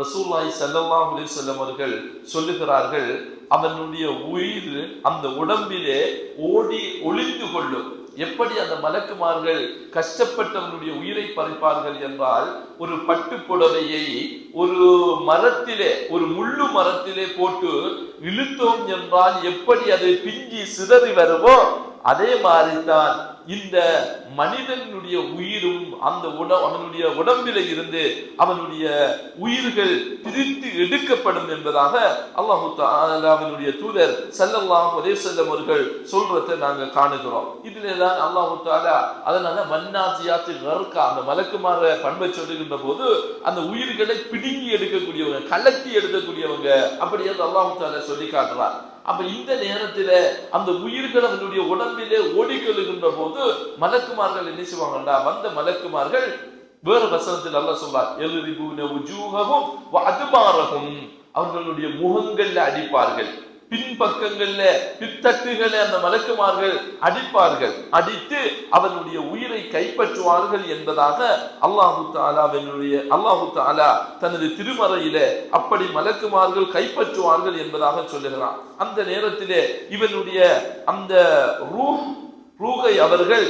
ரசூலுல்லாஹி ஸல்லல்லாஹு அலைஹி வஸல்லம் அவர்கள் சொல்லுகிறார்கள், அவனுடைய உயிர் அந்த உடம்பிலே ஓடி ஒளிந்து கொள்ளும். எப்படி அந்த மலக்குமார்கள் கஷ்டப்பட்டவனுடைய உயிரை பறிப்பார்கள் என்றால், ஒரு பட்டு புடவையை ஒரு மரத்திலே, ஒரு முள்ளு மரத்திலே போட்டு இழுத்தோம் என்றால் எப்படி அது பிஞ்சி சிதறி வருமோ, அதே மாதிரிதான் இந்த மனிதனுடைய உயிரும் அந்த அவனுடைய உடம்பில இருந்து அவனுடைய உயிர்கள் பிரித்து எடுக்கப்படும் என்பதாக அல்லாஹ் தஆலாவினுடைய தூதர் ஸல்லல்லாஹு அலைஹி வஸல்லம் அவர்கள் சொல்றதை நாங்க காணுகிறோம். இதிலேதான் அல்லாஹ் தஆலா அதனால மன்னாசியாத்து கர்கா, அந்த மலக்குமார பண்பை சொல்லுகின்ற போது அந்த உயிர்களை பிடுங்கி எடுக்கக்கூடியவங்க, கலத்தி எடுக்கக்கூடியவங்க, அப்படி என்று அல்லாஹ் தஆலா சொல்லி காட்டுறார். அப்ப இந்த நேரத்துல அந்த உயிர்கள் அவனுடைய உடம்பிலே ஓடிக்கொள்ளுகின்ற போது மலக்குமார்கள் என்ன செய்வாங்கடா, வந்த மலக்குமார்கள் வேறு வசனத்தில் அல்லாஹ் சொல்றார், யல்ரிபூன வுஜூஹஹும் வ அத்பாரஹும், அவர்களுடைய முகங்கள்ல அடிப்பார்கள், பின்பக்கங்கள்ல பித்தட்டுகளை அந்த மலக்குமார்கள் அடிப்பார்கள், அடித்து அவனுடைய உயிரை கைப்பற்றுவார்கள் என்பதாக அல்லாஹு தஆலா தனது திருமறையில அப்படி மலக்குமார்கள் கைப்பற்றுவார்கள் என்பதாக சொல்லுகிறான். அந்த நேரத்திலே இவனுடைய அந்த ரூஹை அவர்கள்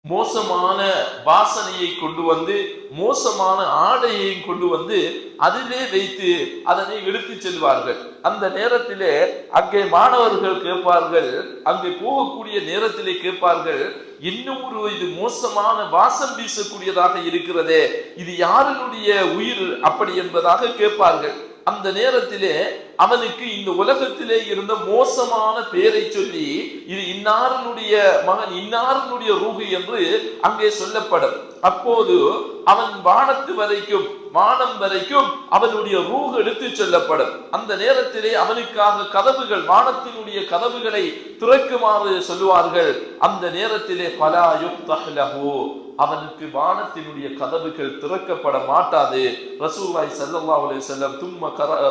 மோசமான வாசனையை கொண்டு வந்து, மோசமான ஆடையை கொண்டு வந்து அதிலே வைத்து அதனை எடுத்து செல்வார்கள். அந்த நேரத்திலே அங்கே மாணவர்கள் கேட்பார்கள், அங்கே போகக்கூடிய நேரத்திலே கேட்பார்கள், இன்னும் ஒரு இது மோசமான வாசம் வீசக்கூடியதாக இருக்கிறதே, இது யாருடைய உயிர் அப்படி என்பதாக கேட்பார்கள். அந்த நேரத்திலே அவனுக்கு இந்த உலகத்திலே இருந்த மோசமான பெயரை சொல்லி, இது இன்னாரனுடைய மகன், இன்னாரனுடைய ரூஹு என்று அங்கே சொல்லப்படும். அப்போது அவன் வானம் வரைக்கும் அவனுடைய ரூஹ் எடுத்து செல்லப்படும். அந்த நேரத்திலே அவனுக்காக கதவுகள், வானத்தினுடைய கதவுகளை திறக்குமாறு சொல்லுவார்கள். அந்த நேரத்திலே ஃபலா யுஃப்தஹ் லஹு, அவனுக்கு வானத்தினுடைய கதவுகள் திறக்கப்பட மாட்டாது. ரசூலுல்லாஹி ஸல்லல்லாஹு அலைஹி வஸல்லம்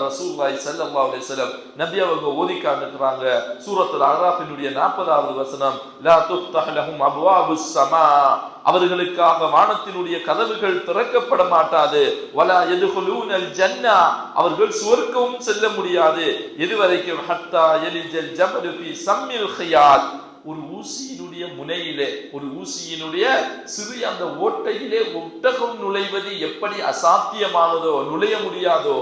ரசூலுல்லாஹி ஸல்லல்லாஹு அலைஹி வஸல்லம் நபி அவங்க ஓதி காட்டுறாங்க, சூரத்துல் அராஃபினுடைய 40வது வசனம், லா துஃப்தஹ் லஹும் அப்வாபுஸ் ஸமா, அவர்களுக்காக வானத்தினுடைய கதவுகள் திறக்கப்பட மாட்டாது. வலா யதுகுலூனல் ஜன்னா, அவர்கள் சுவர்க்கமும் செல்ல முடியாது. எதுவரைக்கும் ஹத்தா யலிஜல் ஜபலு ஃபீ சம்மில் ஹியாத், ஒரு ஊசியினுடைய முனையிலே, ஒரு ஊசியினுடைய சிறிய அந்த ஓட்டையிலே ஒட்டகம் நுழைவது எப்படி அசாத்தியமானதோ, நுழைய முடியாதோ,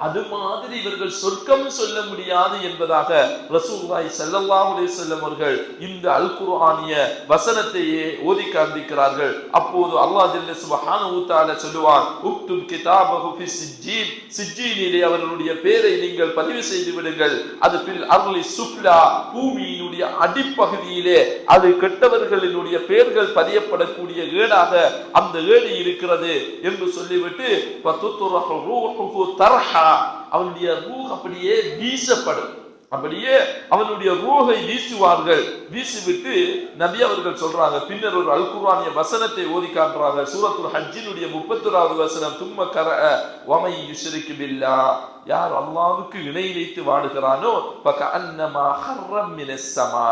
அது மாதிரி இவர்கள் சொர்க்கம் சொல்ல முடியாது என்பதாக ரசூலுல்லாஹி ஸல்லல்லாஹு அலைஹி வஸல்லம் அவர்கள் இந்த அல் குர்ஆனிய வசனத்தையே ஓதி காண்பிக்கிறார்கள். அப்போது அல்லாஹ் ஜல்ல சுப்ஹானஹு வ தஆலா சொல்லுவார், உக்துப் கிதாபஹு ஃபி சிஜ்ஜீன், சிஜ்ஜீனிலே அவர்களுடைய பெயரை நீங்கள் பதிவு செய்து விடுங்கள். அது ஃபில் அர்லி சுஃப்லா, பூமியினுடைய அடிப்பகுதியிலே அது கெட்டவர்களினுடைய பெயர்கள் பதியப்படக்கூடிய ஏடாக அந்த ஏடு இருக்கிறது என்று சொல்லிவிட்டு, வதுத்ரஹு ரூஹுஹு தர்ஹா, அவனுடைய ரூஹ் அப்படியே வீசப்படும். அப்படியே அவனுடைய ரூஹை வீசுவார்கள். வீசிவிட்டு நபி அவர்கள் சொல்றாங்க, பின்னர் ஒரு அல் குர்ஆனிய வசனத்தை ஓதி காட்டுறாங்க. சூரத்துல் ஹஜ்ஜினுடைய 31வது வசனம், தும்ம கரஅ வமை யுஷ்ரிகு பில்லாஹ், யார் அல்லாஹ்வுக்கு இணை வைத்து வாடுகிறானோ ஃபகஅன்னமா ஹர்ரம் மினஸ் ஸமா,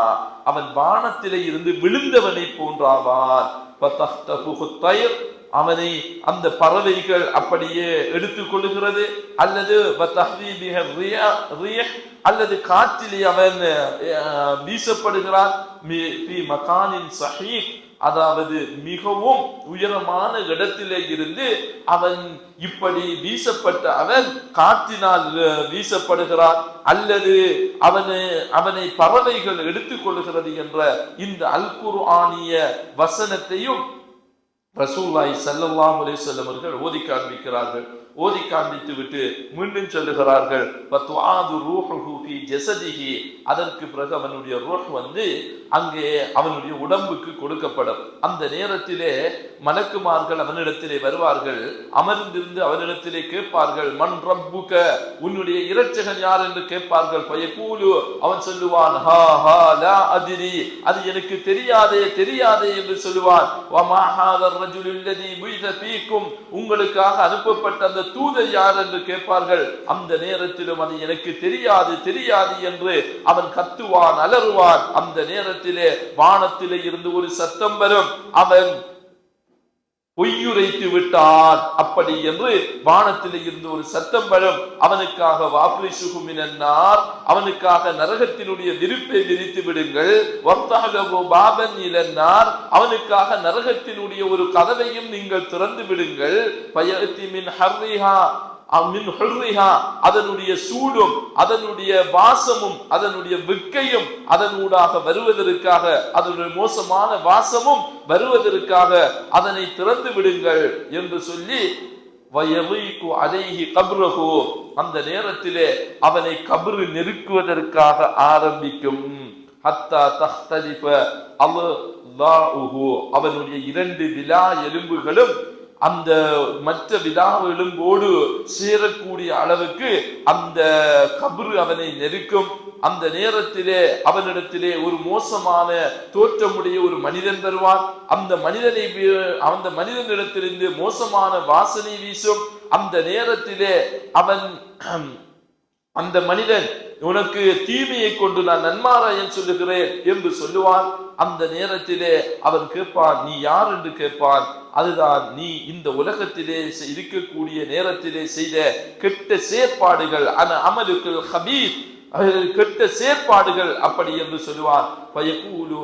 அவன் வானத்திலே இருந்து விழுந்தவனை போன்றாவான். ஃபதஹ்தஃபுஹு த்வைர், அவனை அந்த பறவைகள் அப்படியே எடுத்துக் கொள்ளுகிறது. அல்லது அல்லது காற்றிலே அவன் வீசப்படுகிறான். அதாவது மிகவும் உயரமான இடத்திலே இருந்து அவன் இப்படி வீசப்பட்ட அவன் காற்றினால் வீசப்படுகிறான், அல்லது அவனை பறவைகள் எடுத்துக் கொள்ளுகிறது என்ற இந்த அல் குர்ஆனிய வசனத்தையும் ரசூலுல்லாஹி ஸல்லல்லாஹு அலைஹி வஸல்லம் அவர்கள் ஓதி காண்பிக்கிறார்கள். ஓதி காண்பித்து விட்டு மீண்டும் சொல்லுகிறார்கள், அதற்கு பிறகு அவனுடைய ரூஹ் அங்கே அவனுடைய உடம்புக்கு கொடுக்கப்படும். அந்த நேரத்திலே மலக்குமார்கள் அவனிடத்திலே வருவார்கள். அமர்ந்திருந்து அவனிடத்திலே கேட்பார்கள், மன் ரப்புக, உன்னுடைய இரட்சகன் யார் என்று கேட்பார்கள். ஃபயகூலு, அவன் சொல்லுவான், ஹா ஹா லா அத்ரி, அது எனக்கு தெரியாதே தெரியாதே என்று சொல்லுவான். வமா ஹாதர் ரஜுலுல் லதி புய்த ஃபீக்கும், உங்களுக்காக அனுப்பப்பட்ட அந்த தூதர் யார் என்று கேட்பார்கள். அந்த நேரத்திலும் அது எனக்கு தெரியாது தெரியாது என்று அவன் கத்துவான், அலறுவான். அந்த நேரத்திலே வானத்திலே இருந்து ஒரு சத்தம் வரும், அவன் பொய்யுரைத்து விட்டான் அப்படி என்று வானத்திலே இருந்து ஒரு சத்தம் வரும். அவனுக்காக வாப்ரிசுஹு மினன்னார், அவனுக்காக நரகத்தினுடைய விரிப்பை விரித்து விடுங்கள். வஃதஹலு பாபன் இலன்னார், அவனுக்காக நரகத்தினுடைய ஒரு கதவையும் நீங்கள் திறந்து விடுங்கள். ஃபயஅதி மின் ஹர்ரிஹா அதனுடைய சூடும் அதனுடைய வாசமும் அதனுடைய வெக்கையும் அதனூடாக வருவதற்காக, அதனுடைய மோசமான வாசமும் வருவதற்காக அதனை திறந்து விடுங்கள் என்று சொல்லி வயலீகு அலைஹி கப்ரஹு, அந்த நேரத்திலே அவனை கப்ரு நெருக்குவதற்காக ஆரம்பிக்கும். ஹத்தா தஹ்தலிஃப அல்லாஹு, அவனுடைய 2 விலா எலும்புகளும் அந்த மற்ற விலா எலும்போடு சேரக்கூடிய அளவுக்கு அந்த கப்ரு அவனை நெருக்கும். அந்த நேரத்திலே அவனிடத்திலே ஒரு மோசமான தோற்றமுடைய ஒரு மனிதன் வருவான். அந்த மனிதனிடத்திலிருந்து மோசமான வாசனை வீசும். அந்த நேரத்திலே அந்த மனிதன், உனக்கு தீமையை கொண்டு நான் நன்மாராயம் சொல்லுகிறேன் என்று சொல்லுவான். அந்த நேரத்திலே அவன் கேட்பான், நீ யார் என்று கேட்பான். அதுதான், நீ இந்த உலகத்திலே இருக்கக்கூடிய நேரத்திலே செய்த கெட்ட செயற்பாடுகள், அமலுக்குல் ஹபீஸ், கெட்ட செயற்பாடுகள் அப்படி என்று சொல்லுவான்.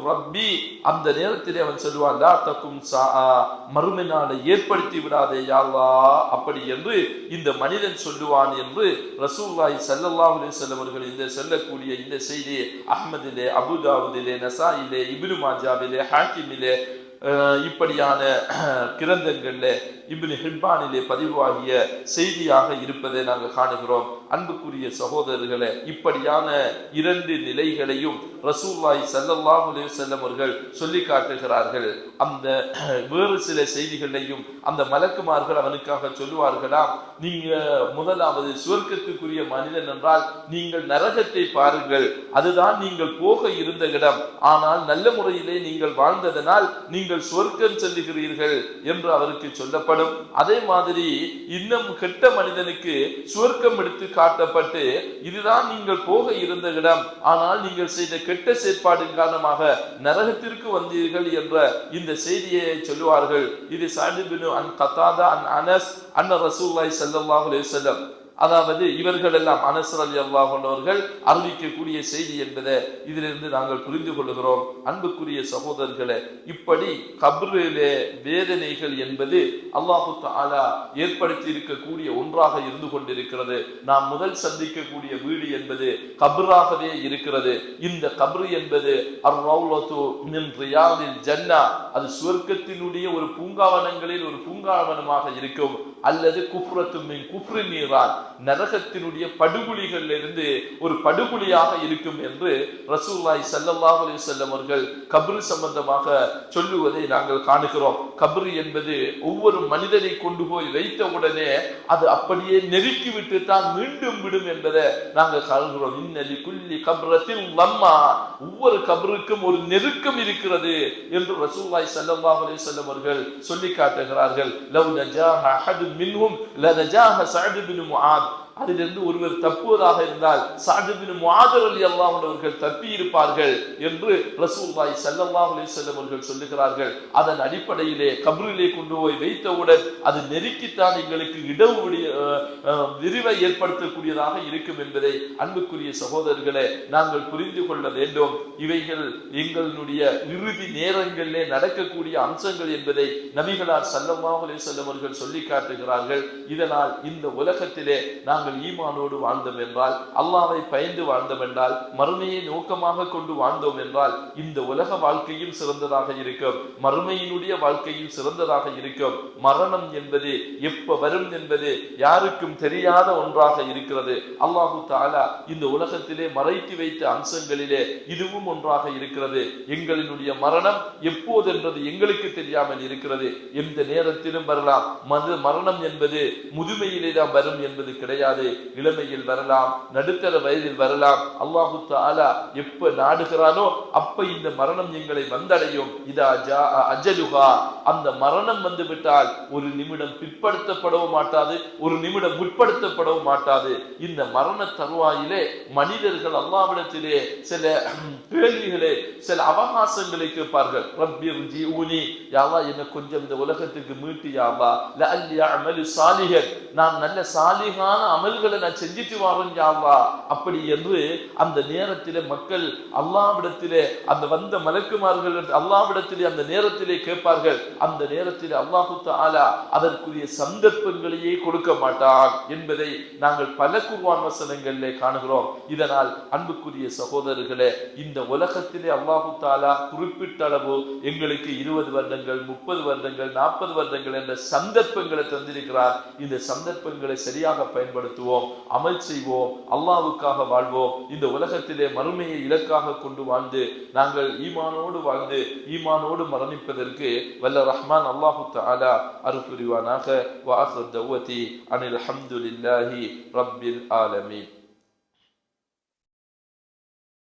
ரப்பி, அந்த நேரத்திலே அவன் சொல்லுவான், லா தகும் ஸாஅ, மறுமை நாளை ஏற்படுத்தி விடாதே யா அல்லாஹ் அப்படி என்று இந்த மனிதன் சொல்லுவான் என்று ரசூலுல்லாஹி ஸல்லல்லாஹு அலைஹி வஸல்லம் அவர்கள் இந்த சொல்லக்கூடிய இந்த செய்தி அஹ்மதிலே, அபூதாவுதிலே, நசாயிலே, இப்னு மாஜாவிலே, ஹாக்கிமிலே, இப்படியான கிரந்தங்கள்ல, இப்னு ஹிப்பானிலே பதிவாகிய செய்தியாக இருப்பதை நாங்கள் காணுகிறோம். அன்புக்குரிய சகோதரர்களே, இப்படியான 2 நிலைகளையும் ரசூலுல்லாஹி ஸல்லல்லாஹு அலைஹி வஸல்லம் அவர்கள் சொல்லி காட்டுகிறார்கள். அந்த வேறு சில செய்திகளையும் அந்த மலக்குமார்கள் அவனுக்காக சொல்லுவார்களாம், நீங்க முதலாவது சுவர்க்கத்துக்குரிய மனிதன் என்றால் நீங்கள் நரகத்தை பாருங்கள், அதுதான் நீங்கள் போக இருந்த இடம். ஆனால் நல்ல முறையிலே நீங்கள் வாழ்ந்ததனால் நீங்கள் சுவர்க்கம் செல்லுகிறீர்கள் என்று அவருக்கு சொல்லப்படும். அதே மாதிரி இன்னும் கெட்ட மனிதனுக்கு சுவர்க்கம் எடுத்து காட்டப்பட்டு, இதுதான் நீங்கள் போக இருந்த இடம், ஆனால் நீங்கள் செய்த கெட்ட செயற்பாடின் காரணமாக நரகத்திற்கு வந்தீர்கள் என்ற இந்த செய்தியை சொல்லுவார்கள். இது சஅத் இப்னு கதாதா அன் அனஸ் அன்ன ரசூலுல்லாஹி ஸல்லல்லாஹு அலைஹி வஸல்லம், அதாவது இவர்கள் எல்லாம் அனஸ் ரலியல்லாஹு அன்ஹு அவர்கள் அறிவிக்கக்கூடிய செய்தி என்பதை இதிலிருந்து நாங்கள் புரிந்து கொள்கிறோம். அன்புக்குரிய சகோதரர்களே, இப்படி கப்ரிலே வேதனைகள் என்பது அல்லாஹு தஆலா ஏற்படுத்தி இருக்கக்கூடிய ஒன்றாக இருந்து கொண்டிருக்கிறது. நாம் முதல் சந்திக்கக்கூடிய வீடு என்பது கப்ராகவே இருக்கிறது. இந்த கப்ரு என்பது அர்-ரௌலத்து மின் ரியாதில் ஜன்னா, அது சுவர்க்கத்தினுடைய ஒரு பூங்காவனங்களில் ஒரு பூங்காவனமாக இருக்கும். அல்லது குஃப்ரத்து மின் குஃப்ரி நீரான், நரகத்தினுடைய படுகுழிகளில் இருந்து ஒரு படுகுழியாக இருக்கும் என்று ரசூலுல்லாஹி ஸல்லல்லாஹு அலைஹி வஸல்லம் அவர்கள் கப்ர் சம்பந்தமாக சொல்லுவதை நாங்கள் காணுகிறோம். கப்ர் என்பது ஒவ்வொரு மனிதனை கொண்டு போய் வைத்த உடனே அது அப்படியே நெருக்கி விட்டு தான் மீண்டும் விடும் என்பதை நாங்கள் காணுகிறோம். இன்னலி குல்லி கப்ரத்தில் லம்மா, ஒவ்வொரு கப்ருக்கும் ஒரு நெருக்கம் இருக்கிறது என்று ரசூலுல்லாஹி ஸல்லல்லாஹு அலைஹி வஸல்லம் அவர்கள் சொல்லி காட்டுகிறார்கள். லவ் நஜாஹ அஹது மின்ஹும் லனஜாஹ சஅத் பின் முஆத், அதிலிருந்து ஒருவர் தப்புவதாக இருந்தால் சஅத் பின் முஆத் ரலியல்லாஹு அன்ஹு அவர்கள் தப்பி இருப்பார்கள் என்று ரசூலுல்லாஹி ஸல்லல்லாஹு அலைஹி வஸல்லம் அவர்கள் சொல்லுகிறார்கள். அதன் அடிப்படையிலே கப்ரிலே கொண்டு போய் வைத்தவுடன் அது நெருக்கித்தான் எங்களுக்கு விரிவை ஏற்படுத்தக்கூடியதாக இருக்கும் என்பதை அன்புக்குரிய சகோதரர்களே நாங்கள் புரிந்து கொள்ள வேண்டும். இவைகள் எங்களுடைய இறுதி நேரங்களிலே நடக்கக்கூடிய அம்சங்கள் என்பதை நபிகளார் ஸல்லல்லாஹு அலைஹி வஸல்லம் அவர்கள் சொல்லி காட்டுகிறார்கள். இதனால் இந்த உலகத்திலே நாங்கள் ஈமானோடு வாழ்ந்தோம் என்றால், அல்லாஹ்வை பயந்து வாழ்ந்தோம் என்றால், மறுமையை நோக்கமாக கொண்டு வாழ்ந்தோம் என்றால் இந்த உலக வாழ்க்கையும் சிறந்ததாக இருக்கும், மறுமையினுடைய வாழ்க்கையும் சிறந்ததாக இருக்கும். மரணம் என்பது எப்ப வரும் என்பது யாருக்கும் தெரியாத ஒன்றாக இருக்கிறது. அல்லாஹு தஆலா இந்த உலகத்திலே மறைத்து வைத்த அம்சங்களிலே இதுவும் ஒன்றாக இருக்கிறது. எங்களினுடைய மரணம் எப்போது என்பது எங்களுக்கு தெரியாமல் இருக்கிறது. எந்த நேரத்திலும் வரலாம். மரணம் என்பது முதுமையிலே தான் வரும் என்பது கிடையாது. இளமையில் வரலாம், நடுத்தர வயதில் வரலாம். அல்லாஹு தஆலா எப்ப நாடுகிறானோ அப்ப இந்த மரணம் எங்களை வந்தடையும். இதா ஜா அஜலுஹா, அந்த மரணம் வந்து விட்டால் ஒரு நிமிடம் பிற்படுத்தப்படவும் மாட்டாது, ஒரு நிமிடம் முற்படுத்தப்படவும் மாட்டாது. இந்த மரண தருவாயிலே மனிதர்கள் அல்லாஹ்விடத்திலே சில கேள்விகளை, சில அவகாசங்களை கேட்பார்கள். ரப்பிர்ஜிஊனி, யா அல்லாஹ் என்னை கொஞ்சம் இந்த உலகத்துக்கு மீட்டு யா அல்லாஹ், லஅல்லி அஅமலு சாலிஹன், நான் நல்ல சாலிஹான அமல்களை நான் செஞ்சிட்டு வரேன் யா அல்லாஹ். அப்படி என்று அந்த நேரத்திலே மக்கள் அல்லாஹ்விடத்திலே, அந்த வந்த மலக்குமார்கள் அல்லாஹ்விடத்திலே அந்த நேரத்திலே கேட்பார்கள். அந்த நேரத்திலே அல்லாஹு தஆலா அதற்குரிய சந்தர்ப்பங்களையே கொடுக்க மாட்டான் என்பதை நாங்கள் பல குர்ஆன் வசனங்களிலே காணுகிறோம். இதனால் அன்புக்குரிய சகோதரர்களே, இந்த உலகத்திலே அல்லாஹு தஆலா குறிப்பிட்ட அளவு எங்களுக்கு 20 வருடங்கள், 30 வருடங்கள், 40 வருடங்கள் என்ற சந்தர்ப்பங்களை தந்திருக்கிறார். இந்த சந்தர்ப்பங்களை சரியாக பயன்படுத்துவோம், அமல் செய்வோம், அல்லாஹ்வுக்காக வாழ்வோம். இந்த உலகத்திலே மறுமையை இலக்காக கொண்டு வாழ்ந்து நாங்கள் ஈமானோடு வாழ்ந்து ஈமானோடு மரணிப்பதற்கு வல்ல ரஹ்மான் அல்லாஹு தஆலா அருள் புரிவானாக. வ ஆகிரு தஅவதி அனில் ஹம்துலில்லாஹி ரப்பில் ஆலமீன்.